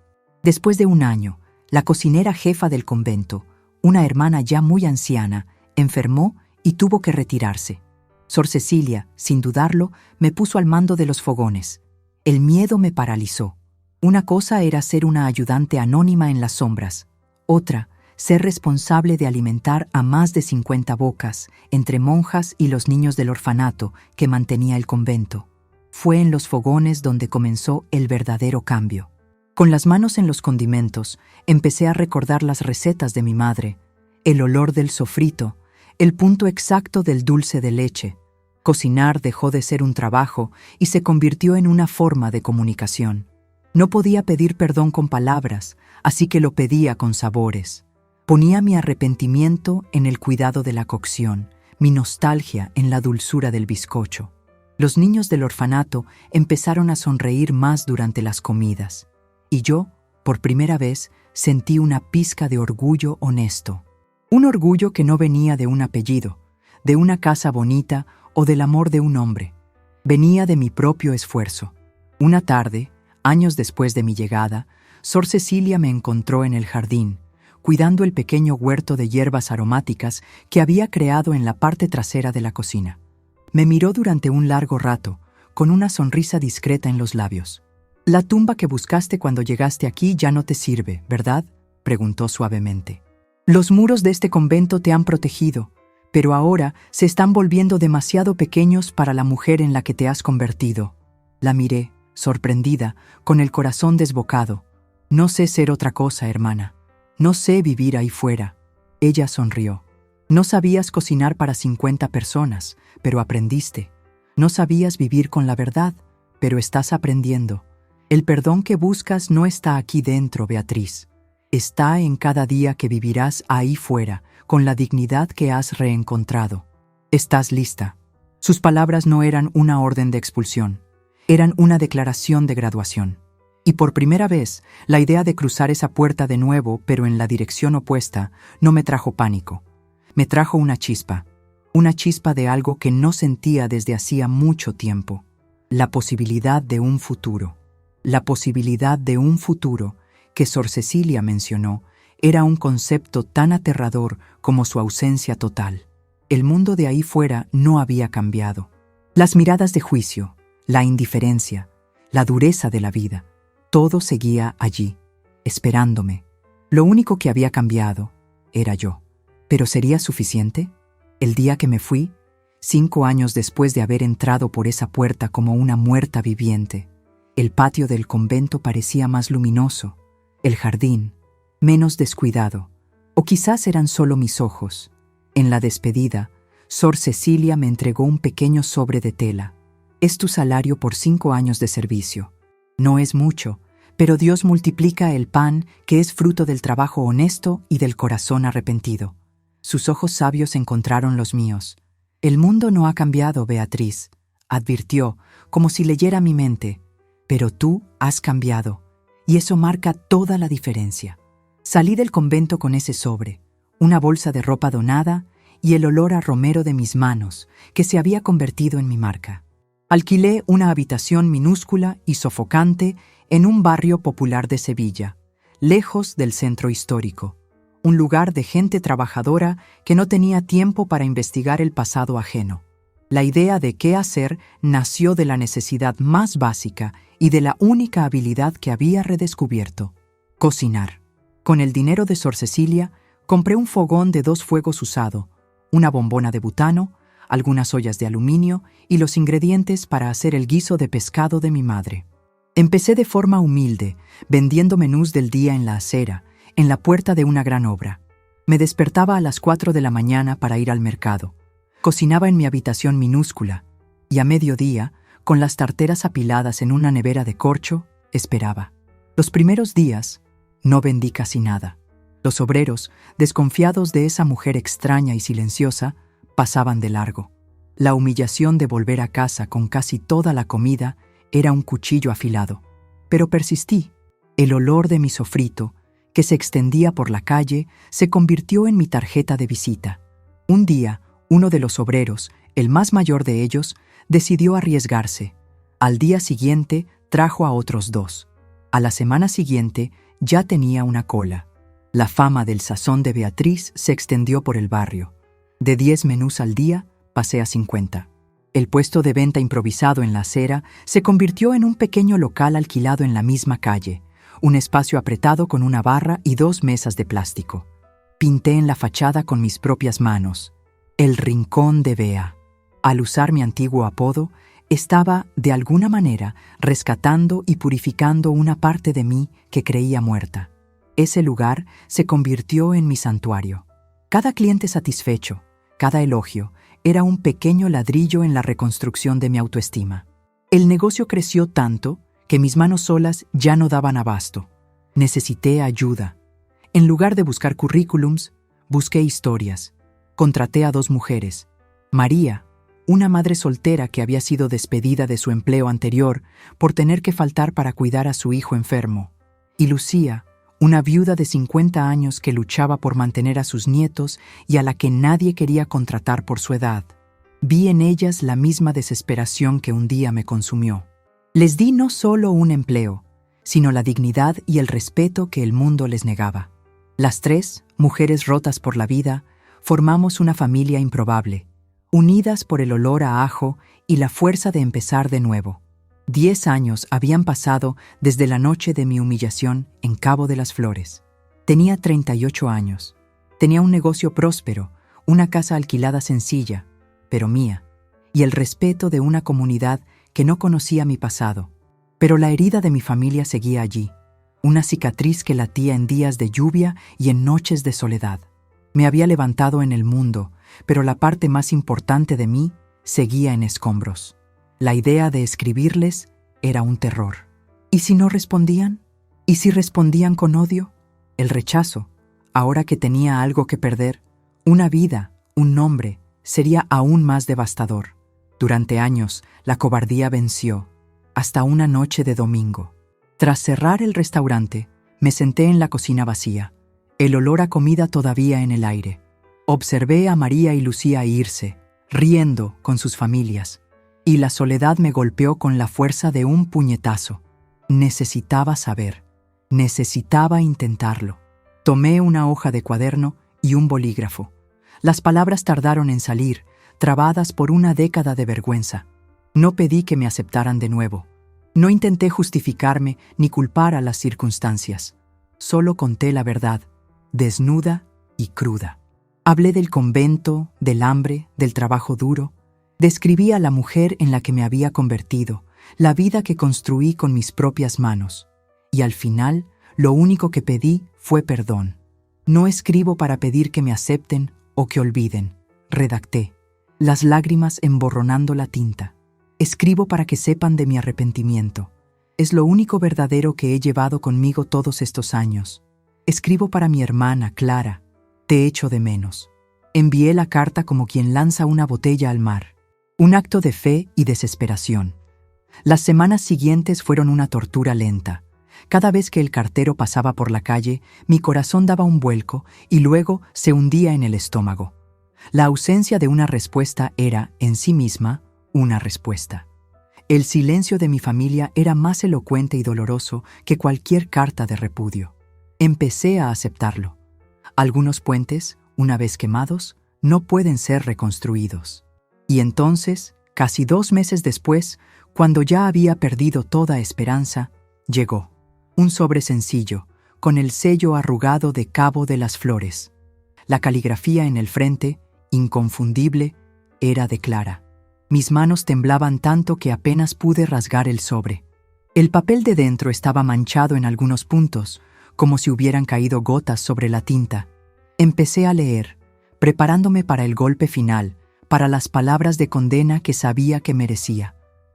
Después de un año, la cocinera jefa del convento, una hermana ya muy anciana, enfermó y tuvo que retirarse. Sor Cecilia, sin dudarlo, me puso al mando de los fogones. El miedo me paralizó. Una cosa era ser una ayudante anónima en las sombras, otra, ser responsable de alimentar a más de 50 bocas, entre monjas y los niños del orfanato que mantenía el convento. Fue en los fogones donde comenzó el verdadero cambio. Con las manos en los condimentos, empecé a recordar las recetas de mi madre, el olor del sofrito, el punto exacto del dulce de leche. Cocinar dejó de ser un trabajo y se convirtió en una forma de comunicación. No podía pedir perdón con palabras, así que lo pedía con sabores. Ponía mi arrepentimiento en el cuidado de la cocción, mi nostalgia en la dulzura del bizcocho. Los niños del orfanato empezaron a sonreír más durante las comidas, y yo, por primera vez, sentí una pizca de orgullo honesto. Un orgullo que no venía de un apellido, de una casa bonita o del amor de un hombre. Venía de mi propio esfuerzo. Una tarde, años después de mi llegada, Sor Cecilia me encontró en el jardín, cuidando el pequeño huerto de hierbas aromáticas que había creado en la parte trasera de la cocina. Me miró durante un largo rato, con una sonrisa discreta en los labios. «La tumba que buscaste cuando llegaste aquí ya no te sirve, ¿verdad?», preguntó suavemente. «Los muros de este convento te han protegido, pero ahora se están volviendo demasiado pequeños para la mujer en la que te has convertido». La miré, sorprendida, con el corazón desbocado. «No sé ser otra cosa, hermana. No sé vivir ahí fuera». Ella sonrió. «No sabías cocinar para 50 personas, pero aprendiste. No sabías vivir con la verdad, pero estás aprendiendo. El perdón que buscas no está aquí dentro, Beatriz. Está en cada día que vivirás ahí fuera, con la dignidad que has reencontrado. ¿Estás lista?». Sus palabras no eran una orden de expulsión. Eran una declaración de graduación. Y por primera vez, la idea de cruzar esa puerta de nuevo, pero en la dirección opuesta, no me trajo pánico. Me trajo una chispa. una chispa de algo que no sentía desde hacía mucho tiempo, la posibilidad de un futuro. La posibilidad de un futuro que Sor Cecilia mencionó era un concepto tan aterrador como su ausencia total. El mundo de ahí fuera no había cambiado. Las miradas de juicio, la indiferencia, la dureza de la vida, todo seguía allí, esperándome. Lo único que había cambiado era yo. ¿Pero sería suficiente? El día que me fui, 5 años después de haber entrado por esa puerta como una muerta viviente, el patio del convento parecía más luminoso, el jardín menos descuidado, o quizás eran solo mis ojos. En la despedida, Sor Cecilia me entregó un pequeño sobre de tela. Es tu salario por 5 años de servicio. No es mucho, pero Dios multiplica el pan que es fruto del trabajo honesto y del corazón arrepentido. Sus ojos sabios encontraron los míos. El mundo no ha cambiado, Beatriz, advirtió, como si leyera mi mente, pero tú has cambiado, y eso marca toda la diferencia. Salí del convento con ese sobre, una bolsa de ropa donada y el olor a romero de mis manos, que se había convertido en mi marca. Alquilé una habitación minúscula y sofocante en un barrio popular de Sevilla, lejos del centro histórico, un lugar de gente trabajadora que no tenía tiempo para investigar el pasado ajeno. La idea de qué hacer nació de la necesidad más básica y de la única habilidad que había redescubierto: cocinar. Con el dinero de Sor Cecilia, compré un fogón de 2 fuegos usado, una bombona de butano, algunas ollas de aluminio y los ingredientes para hacer el guiso de pescado de mi madre. Empecé de forma humilde, vendiendo menús del día en la acera, en la puerta de una gran obra. Me despertaba a las 4 de la mañana para ir al mercado. Cocinaba en mi habitación minúscula y a mediodía, con las tarteras apiladas en una nevera de corcho, esperaba. Los primeros días no vendí casi nada. Los obreros, desconfiados de esa mujer extraña y silenciosa, pasaban de largo. La humillación de volver a casa con casi toda la comida era un cuchillo afilado. Pero persistí. El olor de mi sofrito, que se extendía por la calle, se convirtió en mi tarjeta de visita. Un día, uno de los obreros, el más mayor de ellos, decidió arriesgarse. Al día siguiente trajo a otros 2. A la semana siguiente ya tenía una cola. La fama del sazón de Beatriz se extendió por el barrio. De 10 menús al día pasé a 50. El puesto de venta improvisado en la acera se convirtió en un pequeño local alquilado en la misma calle, un espacio apretado con una barra y 2 mesas de plástico. Pinté en la fachada con mis propias manos: El Rincón de Bea. Al usar mi antiguo apodo, estaba, de alguna manera, rescatando y purificando una parte de mí que creía muerta. Ese lugar se convirtió en mi santuario. Cada cliente satisfecho, cada elogio, era un pequeño ladrillo en la reconstrucción de mi autoestima. El negocio creció tanto que mis manos solas ya no daban abasto. Necesité ayuda. En lugar de buscar currículums, busqué historias. Contraté a 2 mujeres. María, una madre soltera que había sido despedida de su empleo anterior por tener que faltar para cuidar a su hijo enfermo, y Lucía, una viuda de 50 años que luchaba por mantener a sus nietos y a la que nadie quería contratar por su edad. Vi en ellas la misma desesperación que un día me consumió. Les di no solo un empleo, sino la dignidad y el respeto que el mundo les negaba. Las 3, mujeres rotas por la vida, formamos una familia improbable, unidas por el olor a ajo y la fuerza de empezar de nuevo. 10 años habían pasado desde la noche de mi humillación en Cabo de las Flores. Tenía 38 años. Tenía un negocio próspero, una casa alquilada sencilla, pero mía, y el respeto de una comunidad que no conocía mi pasado. Pero la herida de mi familia seguía allí, una cicatriz que latía en días de lluvia y en noches de soledad. Me había levantado en el mundo, pero la parte más importante de mí seguía en escombros. La idea de escribirles era un terror. ¿Y si no respondían? ¿Y si respondían con odio? El rechazo, ahora que tenía algo que perder, una vida, un nombre, sería aún más devastador. Durante años, la cobardía venció, hasta una noche de domingo. Tras cerrar el restaurante, me senté en la cocina vacía, el olor a comida todavía en el aire. Observé a María y Lucía irse, riendo con sus familias, y la soledad me golpeó con la fuerza de un puñetazo. Necesitaba saber, necesitaba intentarlo. Tomé una hoja de cuaderno y un bolígrafo. Las palabras tardaron en salir, trabadas por una década de vergüenza. No pedí que me aceptaran de nuevo. No intenté justificarme ni culpar a las circunstancias. Solo conté la verdad, desnuda y cruda. Hablé del convento, del hambre, del trabajo duro. Describí a la mujer en la que me había convertido, la vida que construí con mis propias manos. Y al final, lo único que pedí fue perdón. No escribo para pedir que me acepten o que olviden, redacté, las lágrimas emborronando la tinta. Escribo para que sepan de mi arrepentimiento. Es lo único verdadero que he llevado conmigo todos estos años. Escribo para mi hermana, Clara. Te echo de menos. Envié la carta como quien lanza una botella al mar. Un acto de fe y desesperación. Las semanas siguientes fueron una tortura lenta. Cada vez que el cartero pasaba por la calle, mi corazón daba un vuelco y luego se hundía en el estómago. La ausencia de una respuesta era, en sí misma, una respuesta. El silencio de mi familia era más elocuente y doloroso que cualquier carta de repudio. Empecé a aceptarlo. Algunos puentes, una vez quemados, no pueden ser reconstruidos. Y entonces, casi 2 meses después, cuando ya había perdido toda esperanza, llegó. Un sobre sencillo, con el sello arrugado de Cabo de las Flores. La caligrafía en el frente, inconfundible, era de Clara. Mis manos temblaban tanto que apenas pude rasgar el sobre. El papel de dentro estaba manchado en algunos puntos, como si hubieran caído gotas sobre la tinta. Empecé a leer, preparándome para el golpe final, para las palabras de condena que sabía que merecía.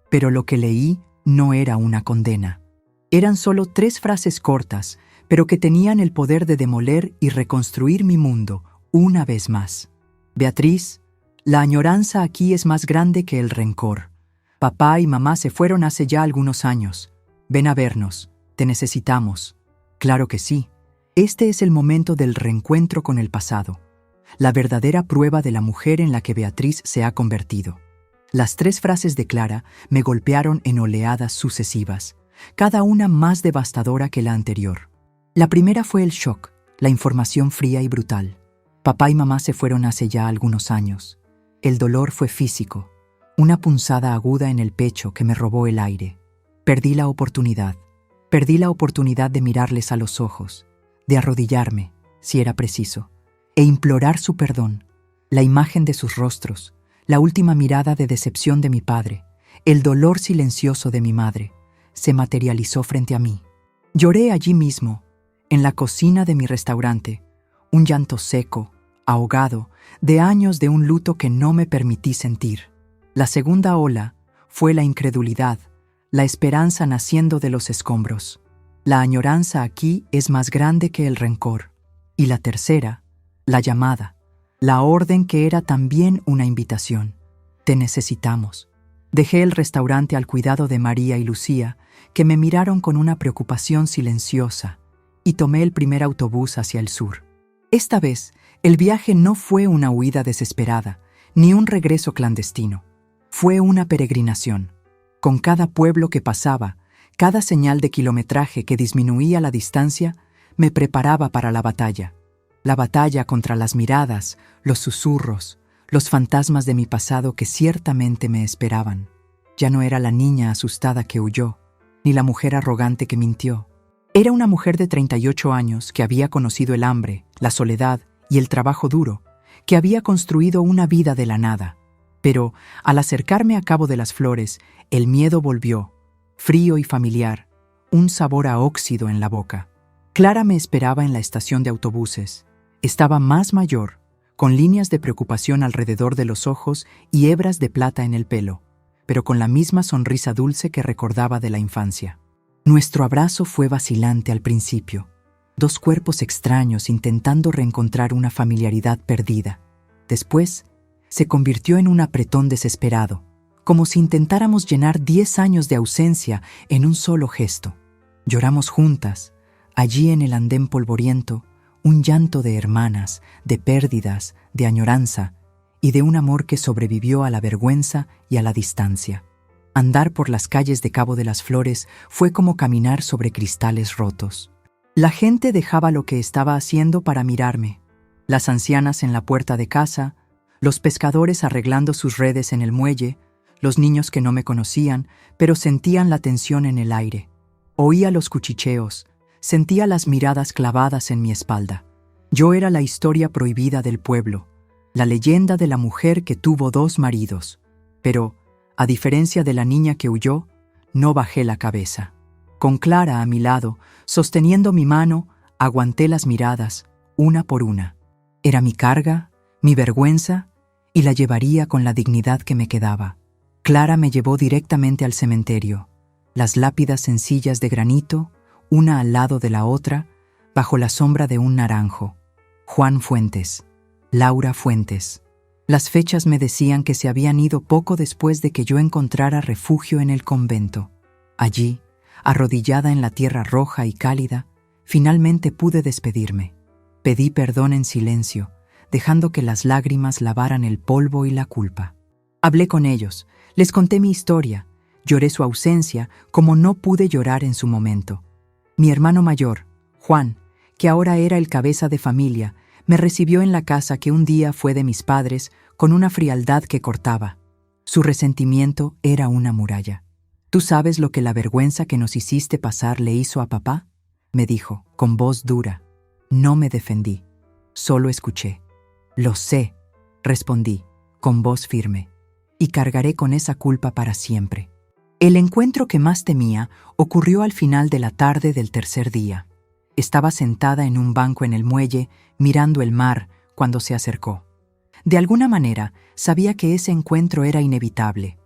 Pero lo que leí no era una condena. Eran solo 3 frases cortas, pero que tenían el poder de demoler y reconstruir mi mundo una vez más. Beatriz, la añoranza aquí es más grande que el rencor. Papá y mamá se fueron hace ya algunos años. Ven a vernos, te necesitamos. Claro que sí. Este es el momento del reencuentro con el pasado. La verdadera prueba de la mujer en la que Beatriz se ha convertido. Las 3 frases de Clara me golpearon en oleadas sucesivas, cada una más devastadora que la anterior. La primera fue el shock, la información fría y brutal. Papá y mamá se fueron hace ya algunos años. El dolor fue físico, una punzada aguda en el pecho que me robó el aire. Perdí la oportunidad de mirarles a los ojos, de arrodillarme, si era preciso, e implorar su perdón. La imagen de sus rostros, la última mirada de decepción de mi padre, el dolor silencioso de mi madre, se materializó frente a mí. Lloré allí mismo, en la cocina de mi restaurante, un llanto seco, ahogado, de años de un luto que no me permití sentir. La segunda ola fue la incredulidad, la esperanza naciendo de los escombros. La añoranza aquí es más grande que el rencor. Y la tercera, la llamada, la orden que era también una invitación. Te necesitamos. Dejé el restaurante al cuidado de María y Lucía, que me miraron con una preocupación silenciosa, y tomé el primer autobús hacia el sur. Esta vez, el viaje no fue una huida desesperada, ni un regreso clandestino. Fue una peregrinación. Con cada pueblo que pasaba, cada señal de kilometraje que disminuía la distancia, me preparaba para la batalla. La batalla contra las miradas, los susurros, los fantasmas de mi pasado que ciertamente me esperaban. Ya no era la niña asustada que huyó, ni la mujer arrogante que mintió. Era una mujer de 38 años que había conocido el hambre, la soledad y el trabajo duro, que había construido una vida de la nada. Pero, al acercarme a Cabo de las Flores, el miedo volvió, frío y familiar, un sabor a óxido en la boca. Clara me esperaba en la estación de autobuses. Estaba más mayor, con líneas de preocupación alrededor de los ojos y hebras de plata en el pelo, pero con la misma sonrisa dulce que recordaba de la infancia. Nuestro abrazo fue vacilante al principio, 2 cuerpos extraños intentando reencontrar una familiaridad perdida. Después, se convirtió en un apretón desesperado, como si intentáramos llenar 10 años de ausencia en un solo gesto. Lloramos juntas, allí en el andén polvoriento, un llanto de hermanas, de pérdidas, de añoranza, y de un amor que sobrevivió a la vergüenza y a la distancia. Andar por las calles de Cabo de las Flores fue como caminar sobre cristales rotos. La gente dejaba lo que estaba haciendo para mirarme. Las ancianas en la puerta de casa, los pescadores arreglando sus redes en el muelle, los niños que no me conocían, pero sentían la tensión en el aire. Oía los cuchicheos, sentía las miradas clavadas en mi espalda. Yo era la historia prohibida del pueblo, la leyenda de la mujer que tuvo 2 maridos. Pero, a diferencia de la niña que huyó, no bajé la cabeza. Con Clara a mi lado, sosteniendo mi mano, aguanté las miradas, una por una. Era mi carga, mi vergüenza, y la llevaría con la dignidad que me quedaba. Clara me llevó directamente al cementerio. Las lápidas sencillas de granito, una al lado de la otra, bajo la sombra de un naranjo. Juan Fuentes, Laura Fuentes. Las fechas me decían que se habían ido poco después de que yo encontrara refugio en el convento. Allí, arrodillada en la tierra roja y cálida, finalmente pude despedirme. Pedí perdón en silencio, dejando que las lágrimas lavaran el polvo y la culpa. Hablé con ellos, les conté mi historia, lloré su ausencia como no pude llorar en su momento. Mi hermano mayor, Juan, que ahora era el cabeza de familia, me recibió en la casa que un día fue de mis padres con una frialdad que cortaba. Su resentimiento era una muralla. ¿Tú sabes lo que la vergüenza que nos hiciste pasar le hizo a papá?, me dijo, con voz dura. No me defendí, solo escuché. Lo sé, respondí, con voz firme, y cargaré con esa culpa para siempre. El encuentro que más temía ocurrió al final de la tarde del tercer día. Estaba sentada en un banco en el muelle, mirando el mar, cuando se acercó. De alguna manera, sabía que ese encuentro era inevitable.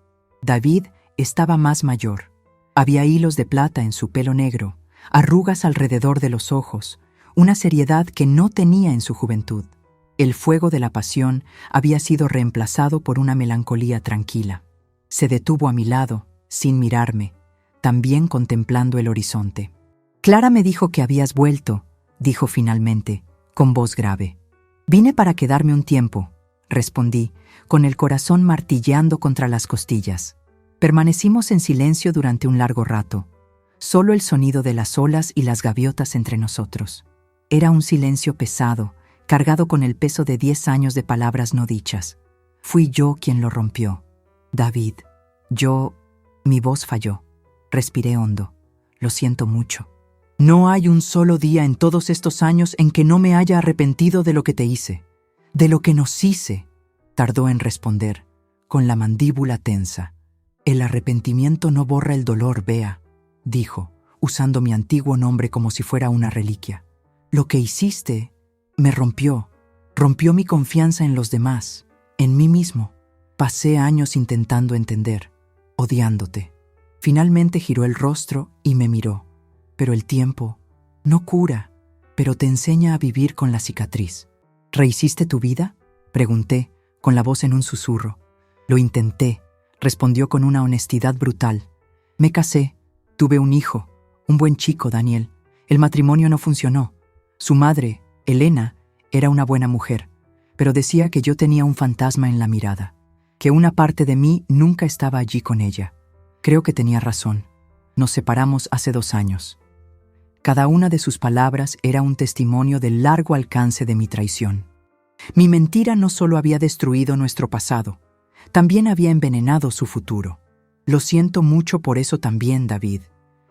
David estaba más mayor. Había hilos de plata en su pelo negro, arrugas alrededor de los ojos, una seriedad que no tenía en su juventud. El fuego de la pasión había sido reemplazado por una melancolía tranquila. Se detuvo a mi lado, sin mirarme, también contemplando el horizonte. Clara me dijo que habías vuelto, dijo finalmente, con voz grave. Vine para quedarme un tiempo, respondí, con el corazón martilleando contra las costillas. Permanecimos en silencio durante un largo rato, solo el sonido de las olas y las gaviotas entre nosotros. Era un silencio pesado, cargado con el peso de 10 años de palabras no dichas. Fui yo quien lo rompió. David, mi voz falló. Respiré hondo. Lo siento mucho. No hay un solo día en todos estos años en que no me haya arrepentido de lo que te hice, de lo que nos hice, tardó en responder, con la mandíbula tensa. El arrepentimiento no borra el dolor, Bea, dijo, usando mi antiguo nombre como si fuera una reliquia. Lo que hiciste me rompió mi confianza en los demás, en mí mismo. Pasé años intentando entender, odiándote. Finalmente giró el rostro y me miró. Pero el tiempo no cura, pero te enseña a vivir con la cicatriz. ¿Rehiciste tu vida?, pregunté, con la voz en un susurro. Lo intenté, respondió con una honestidad brutal. Me casé, tuve un hijo, un buen chico, Daniel. El matrimonio no funcionó. Su madre, Elena, era una buena mujer, pero decía que yo tenía un fantasma en la mirada, que una parte de mí nunca estaba allí con ella. Creo que tenía razón. Nos separamos hace 2 años. Cada una de sus palabras era un testimonio del largo alcance de mi traición. Mi mentira no solo había destruido nuestro pasado, también había envenenado su futuro. Lo siento mucho por eso también, David,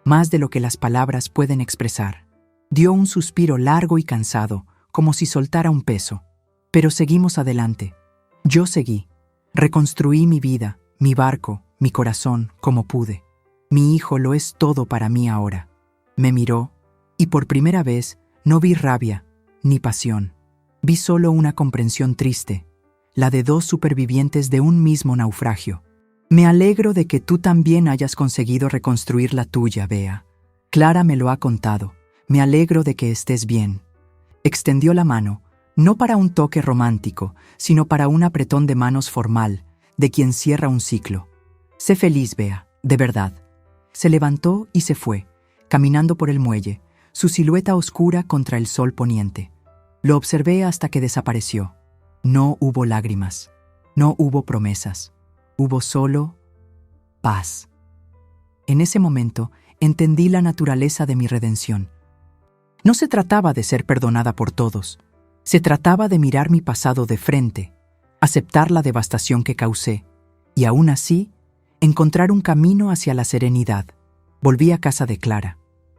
más de lo que las palabras pueden expresar. Dio un suspiro largo y cansado, como si soltara un peso. Pero seguimos adelante. Yo seguí. Reconstruí mi vida, mi barco, mi corazón, como pude. Mi hijo lo es todo para mí ahora. Me miró, y por primera vez no vi rabia ni pasión. Vi solo una comprensión triste, la de 2 supervivientes de un mismo naufragio. Me alegro de que tú también hayas conseguido reconstruir la tuya, Bea. Clara me lo ha contado. Me alegro de que estés bien. Extendió la mano, no para un toque romántico, sino para un apretón de manos formal, de quien cierra un ciclo. Sé feliz, Bea, de verdad. Se levantó y se fue, caminando por el muelle, su silueta oscura contra el sol poniente. Lo observé hasta que desapareció. No hubo lágrimas. No hubo promesas, hubo solo paz. En ese momento entendí la naturaleza de mi redención. No se trataba de ser perdonada por todos, se trataba de mirar mi pasado de frente, aceptar la devastación que causé y aún así encontrar un camino hacia la serenidad. Volví a casa de Clara.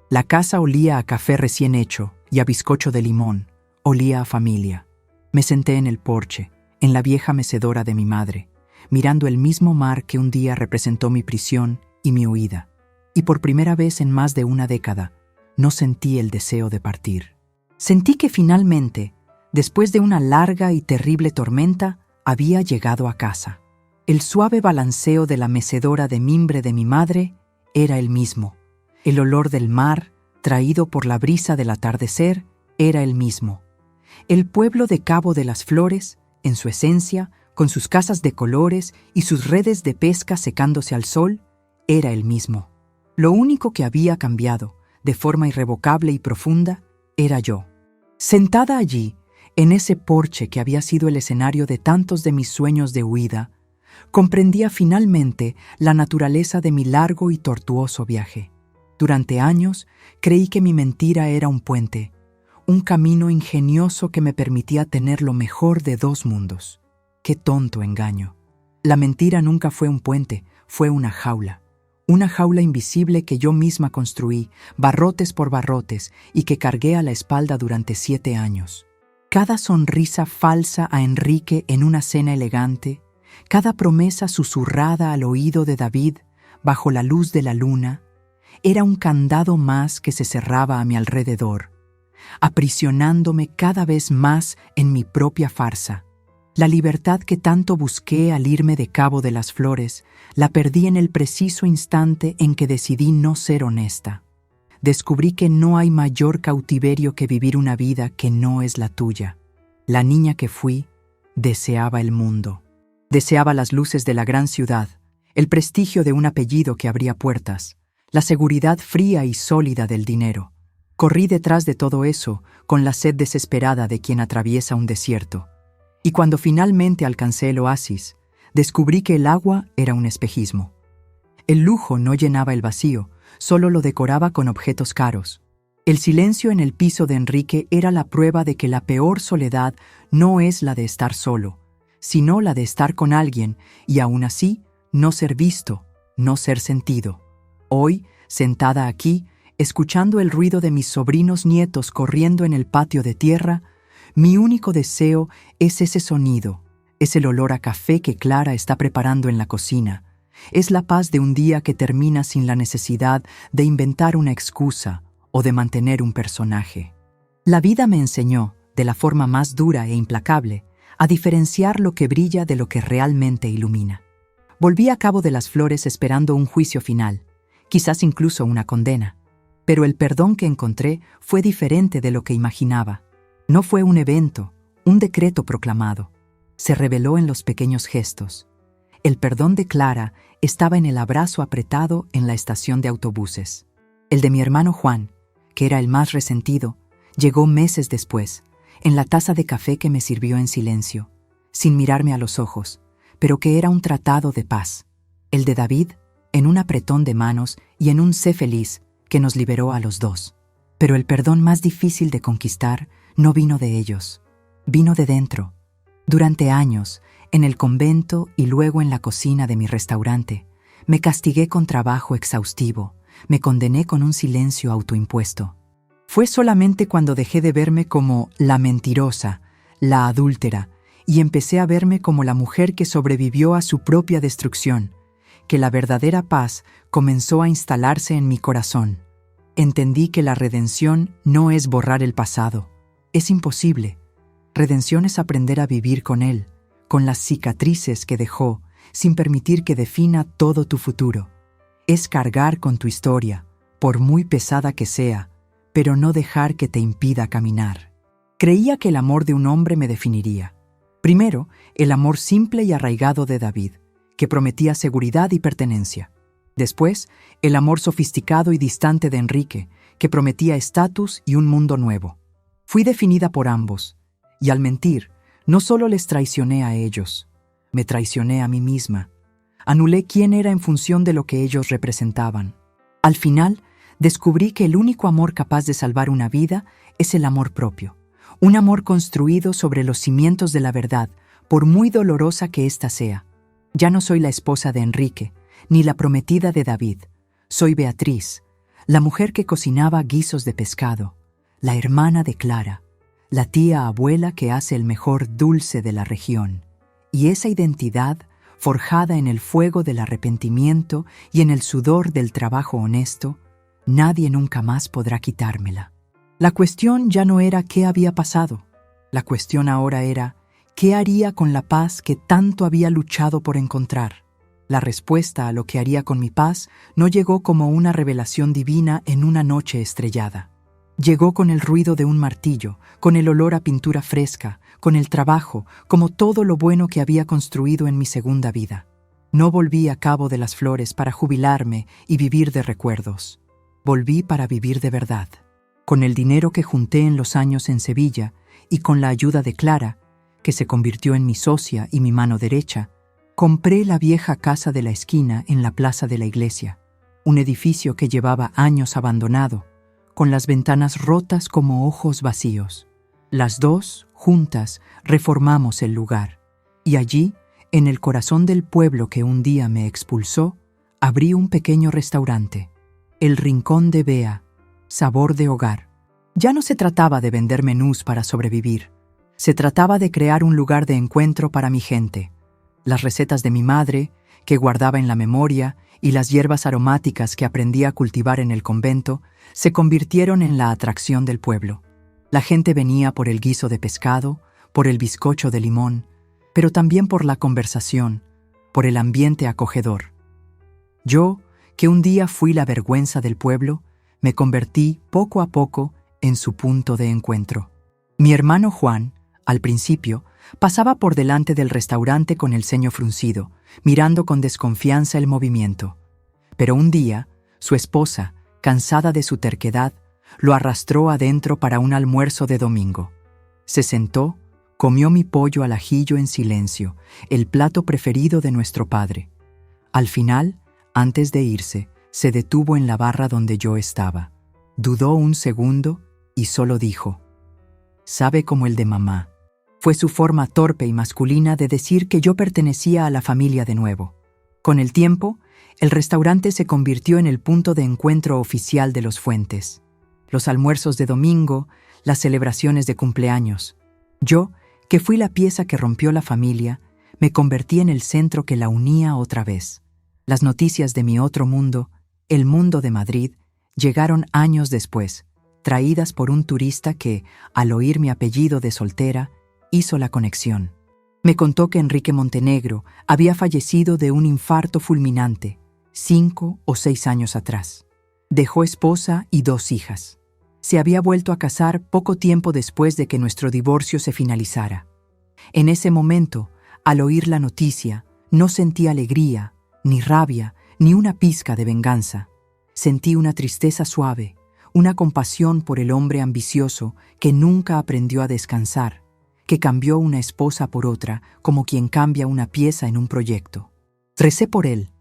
La casa olía a café recién hecho y a bizcocho de limón, olía a familia. Me senté en el porche, en la vieja mecedora de mi madre, mirando el mismo mar que un día representó mi prisión y mi huida. Y por primera vez en más de una década, no sentí el deseo de partir. Sentí que finalmente, después de una larga y terrible tormenta, había llegado a casa. El suave balanceo de la mecedora de mimbre de mi madre era el mismo. El olor del mar, traído por la brisa del atardecer, era el mismo. El pueblo de Cabo de las Flores, en su esencia, con sus casas de colores y sus redes de pesca secándose al sol, era el mismo. Lo único que había cambiado, de forma irrevocable y profunda, era yo. Sentada allí, en ese porche que había sido el escenario de tantos de mis sueños de huida, comprendía finalmente la naturaleza de mi largo y tortuoso viaje. Durante años creí que mi mentira era un puente, un camino ingenioso que me permitía tener lo mejor de dos mundos. ¡Qué tonto engaño! La mentira nunca fue un puente, fue una jaula invisible que yo misma construí, barrotes por barrotes, y que cargué a la espalda durante 7 años. Cada sonrisa falsa a Enrique en una cena elegante, cada promesa susurrada al oído de David bajo la luz de la luna, era un candado más que se cerraba a mi alrededor, aprisionándome cada vez más en mi propia farsa. La libertad que tanto busqué al irme de Cabo de las Flores, la perdí en el preciso instante en que decidí no ser honesta. Descubrí que no hay mayor cautiverio que vivir una vida que no es la tuya. La niña que fui deseaba el mundo. Deseaba las luces de la gran ciudad, el prestigio de un apellido que abría puertas, la seguridad fría y sólida del dinero. Corrí detrás de todo eso con la sed desesperada de quien atraviesa un desierto. Y cuando finalmente alcancé el oasis, descubrí que el agua era un espejismo. El lujo no llenaba el vacío, solo lo decoraba con objetos caros. El silencio en el piso de Enrique era la prueba de que la peor soledad no es la de estar solo, sino la de estar con alguien y aún así no ser visto, no ser sentido. Hoy, sentada aquí, escuchando el ruido de mis sobrinos nietos corriendo en el patio de tierra, mi único deseo es ese sonido, es el olor a café que Clara está preparando en la cocina, es la paz de un día que termina sin la necesidad de inventar una excusa o de mantener un personaje. La vida me enseñó, de la forma más dura e implacable, a diferenciar lo que brilla de lo que realmente ilumina. Volví a Cabo de las Flores esperando un juicio final, quizás incluso una condena, pero el perdón que encontré fue diferente de lo que imaginaba. No fue un evento, un decreto proclamado. Se reveló en los pequeños gestos. El perdón de Clara estaba en el abrazo apretado en la estación de autobuses. El de mi hermano Juan, que era el más resentido, llegó meses después, en la taza de café que me sirvió en silencio, sin mirarme a los ojos, pero que era un tratado de paz. El de David, en un apretón de manos y en un sé feliz que nos liberó a los dos. Pero el perdón más difícil de conquistar no vino de ellos, vino de dentro. Durante años, en el convento y luego en la cocina de mi restaurante, me castigué con trabajo exhaustivo, me condené con un silencio autoimpuesto. Fue solamente cuando dejé de verme como la mentirosa, la adúltera, y empecé a verme como la mujer que sobrevivió a su propia destrucción, que la verdadera paz comenzó a instalarse en mi corazón. Entendí que la redención no es borrar el pasado. Es imposible. Redención es aprender a vivir con él, con las cicatrices que dejó, sin permitir que defina todo tu futuro. Es cargar con tu historia, por muy pesada que sea, pero no dejar que te impida caminar. Creía que el amor de un hombre me definiría. Primero, el amor simple y arraigado de David, que prometía seguridad y pertenencia. Después, el amor sofisticado y distante de Enrique, que prometía estatus y un mundo nuevo. Fui definida por ambos, y al mentir, no solo les traicioné a ellos, Me traicioné a mí misma. Anulé quién era en función de lo que ellos representaban. Al final, descubrí que el único amor capaz de salvar una vida es el amor propio. Un amor construido sobre los cimientos de la verdad, por muy dolorosa que ésta sea. Ya no soy la esposa de Enrique, ni la prometida de David. Soy Beatriz, la mujer que cocinaba guisos de pescado, la hermana de Clara, la tía abuela que hace el mejor dulce de la región. Y esa identidad, forjada en el fuego del arrepentimiento y en el sudor del trabajo honesto, nadie nunca más podrá quitármela. La cuestión ya no era qué había pasado. La cuestión ahora era qué haría con la paz que tanto había luchado por encontrar. La respuesta a lo que haría con mi paz no llegó como una revelación divina en una noche estrellada. Llegó con el ruido de un martillo, con el olor a pintura fresca, con el trabajo, como todo lo bueno que había construido en mi segunda vida. No volví a Cabo de las Flores para jubilarme y vivir de recuerdos. Volví para vivir de verdad. Con el dinero que junté en los años en Sevilla y con la ayuda de Clara, que se convirtió en mi socia y mi mano derecha, compré la vieja casa de la esquina en la plaza de la iglesia, un edificio que llevaba años abandonado, con las ventanas rotas como ojos vacíos. Las dos, juntas, reformamos el lugar, y allí, en el corazón del pueblo que un día me expulsó, abrí un pequeño restaurante, el Rincón de Bea, sabor de hogar. Ya no se trataba de vender menús para sobrevivir, se trataba de crear un lugar de encuentro para mi gente. Las recetas de mi madre, que guardaba en la memoria, y las hierbas aromáticas que aprendí a cultivar en el convento, se convirtieron en la atracción del pueblo. La gente venía por el guiso de pescado, por el bizcocho de limón, pero también por la conversación, por el ambiente acogedor. Yo, que un día fui la vergüenza del pueblo, me convertí poco a poco en su punto de encuentro. Mi hermano Juan, al principio, pasaba por delante del restaurante con el ceño fruncido, mirando con desconfianza el movimiento. Pero un día, su esposa, cansada de su terquedad, lo arrastró adentro para un almuerzo de domingo. Se sentó, comió mi pollo al ajillo en silencio, el plato preferido de nuestro padre. Al final, antes de irse, se detuvo en la barra donde yo estaba. Dudó un segundo y solo dijo: «Sabe como el de mamá». Fue su forma torpe y masculina de decir que yo pertenecía a la familia de nuevo. Con el tiempo, el restaurante se convirtió en el punto de encuentro oficial de los Fuentes. Los almuerzos de domingo, las celebraciones de cumpleaños. Yo, que fui la pieza que rompió la familia, me convertí en el centro que la unía otra vez. Las noticias de mi otro mundo, el mundo de Madrid, llegaron años después, traídas por un turista que, al oír mi apellido de soltera, hizo la conexión. Me contó que Enrique Montenegro había fallecido de un infarto fulminante 5 o 6 años atrás. Dejó esposa y 2 hijas. Se había vuelto a casar poco tiempo después de que nuestro divorcio se finalizara. En ese momento, al oír la noticia, no sentí alegría, ni rabia, ni una pizca de venganza. Sentí una tristeza suave, una compasión por el hombre ambicioso que nunca aprendió a descansar, que cambió una esposa por otra como quien cambia una pieza en un proyecto. Recé por él,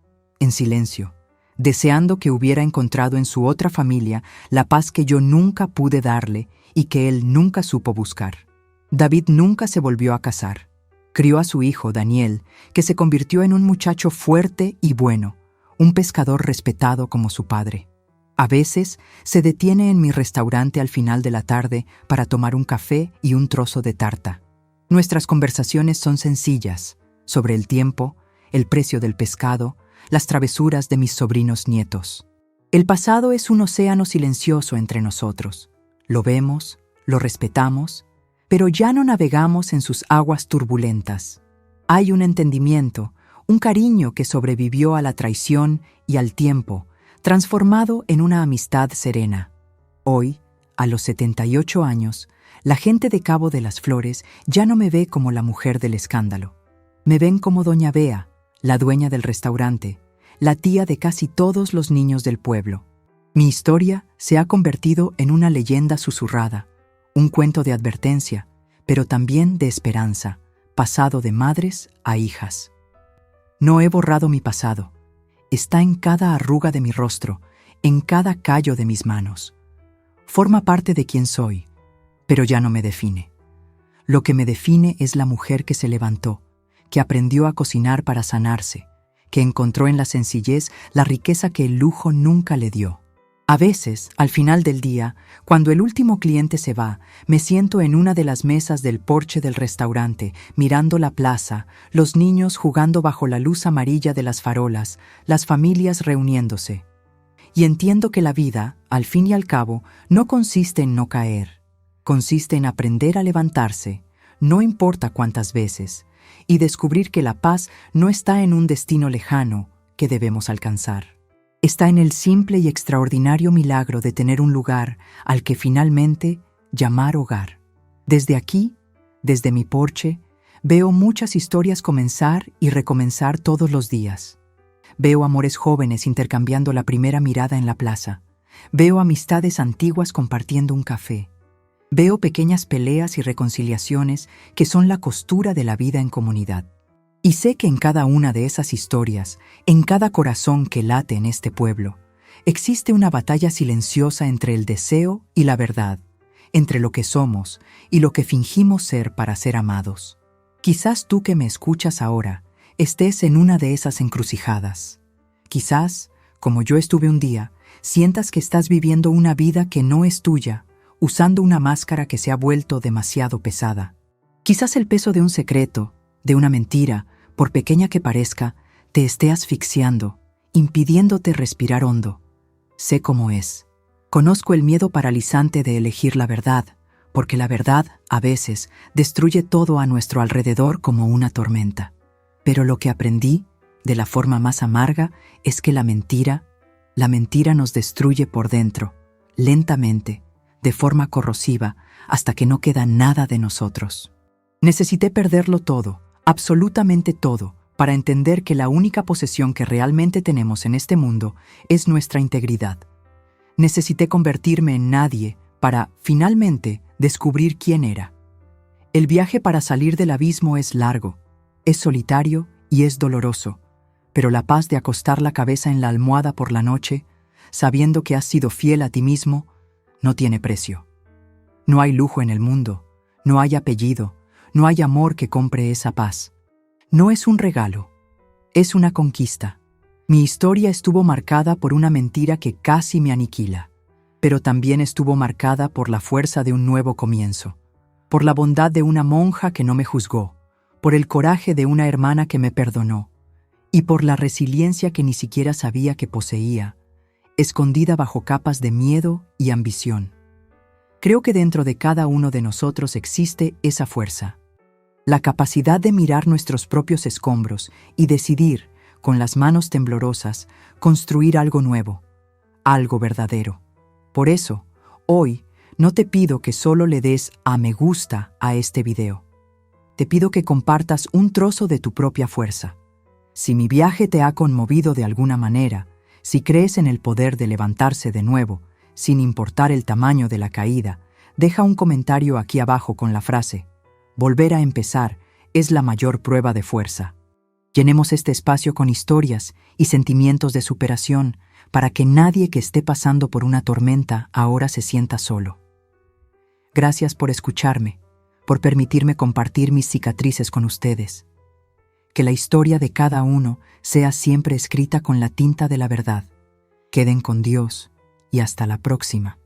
en silencio, deseando que hubiera encontrado en su otra familia la paz que yo nunca pude darle y que él nunca supo buscar. David nunca se volvió a casar. Crió a su hijo, Daniel, que se convirtió en un muchacho fuerte y bueno, un pescador respetado como su padre. A veces se detiene en mi restaurante al final de la tarde para tomar un café y un trozo de tarta. Nuestras conversaciones son sencillas, sobre el tiempo, el precio del pescado, las travesuras de mis sobrinos nietos. El pasado es un océano silencioso entre nosotros. Lo vemos, lo respetamos, pero ya no navegamos en sus aguas turbulentas. Hay un entendimiento, un cariño que sobrevivió a la traición y al tiempo, transformado en una amistad serena. Hoy, a los 78 años, la gente de Cabo de las Flores ya no me ve como la mujer del escándalo. Me ven como doña Bea, la dueña del restaurante, la tía de casi todos los niños del pueblo. Mi historia se ha convertido en una leyenda susurrada, un cuento de advertencia, pero también de esperanza, pasado de madres a hijas. No he borrado mi pasado. Está en cada arruga de mi rostro, en cada callo de mis manos. Forma parte de quien soy, pero ya no me define. Lo que me define es la mujer que se levantó, que aprendió a cocinar para sanarse, que encontró en la sencillez la riqueza que el lujo nunca le dio. A veces, al final del día, cuando el último cliente se va, me siento en una de las mesas del porche del restaurante, mirando la plaza, los niños jugando bajo la luz amarilla de las farolas, las familias reuniéndose. Y entiendo que la vida, al fin y al cabo, no consiste en no caer. Consiste en aprender a levantarse, no importa cuántas veces, y descubrir que la paz no está en un destino lejano que debemos alcanzar. Está en el simple y extraordinario milagro de tener un lugar al que finalmente llamar hogar. Desde aquí, desde mi porche, veo muchas historias comenzar y recomenzar todos los días. Veo amores jóvenes intercambiando la primera mirada en la plaza. Veo amistades antiguas compartiendo un café. Veo pequeñas peleas y reconciliaciones que son la costura de la vida en comunidad. Y sé que en cada una de esas historias, en cada corazón que late en este pueblo, existe una batalla silenciosa entre el deseo y la verdad, entre lo que somos y lo que fingimos ser para ser amados. Quizás tú que me escuchas ahora estés en una de esas encrucijadas. Quizás, como yo estuve un día, sientas que estás viviendo una vida que no es tuya, usando una máscara que se ha vuelto demasiado pesada. Quizás el peso de un secreto, de una mentira, por pequeña que parezca, te esté asfixiando, impidiéndote respirar hondo. Sé cómo es. Conozco el miedo paralizante de elegir la verdad, porque la verdad, a veces, destruye todo a nuestro alrededor como una tormenta. Pero lo que aprendí, de la forma más amarga, es que la mentira nos destruye por dentro, lentamente, de forma corrosiva, hasta que no queda nada de nosotros. Necesité perderlo todo, absolutamente todo, para entender que la única posesión que realmente tenemos en este mundo es nuestra integridad. Necesité convertirme en nadie para, finalmente, descubrir quién era. El viaje para salir del abismo es largo, es solitario y es doloroso, pero la paz de acostar la cabeza en la almohada por la noche, sabiendo que has sido fiel a ti mismo, no tiene precio. No hay lujo en el mundo, no hay apellido, no hay amor que compre esa paz. No es un regalo, es una conquista. Mi historia estuvo marcada por una mentira que casi me aniquila, pero también estuvo marcada por la fuerza de un nuevo comienzo, por la bondad de una monja que no me juzgó, por el coraje de una hermana que me perdonó, y por la resiliencia que ni siquiera sabía que poseía, escondida bajo capas de miedo y ambición. Creo que dentro de cada uno de nosotros existe esa fuerza, la capacidad de mirar nuestros propios escombros y decidir, con las manos temblorosas, construir algo nuevo, algo verdadero. Por eso, hoy, no te pido que solo le des a me gusta a este video. Te pido que compartas un trozo de tu propia fuerza. Si mi viaje te ha conmovido de alguna manera, si crees en el poder de levantarse de nuevo, sin importar el tamaño de la caída, deja un comentario aquí abajo con la frase: volver a empezar es la mayor prueba de fuerza. Llenemos este espacio con historias y sentimientos de superación para que nadie que esté pasando por una tormenta ahora se sienta solo. Gracias por escucharme, por permitirme compartir mis cicatrices con ustedes. Que la historia de cada uno sea siempre escrita con la tinta de la verdad. Queden con Dios y hasta la próxima.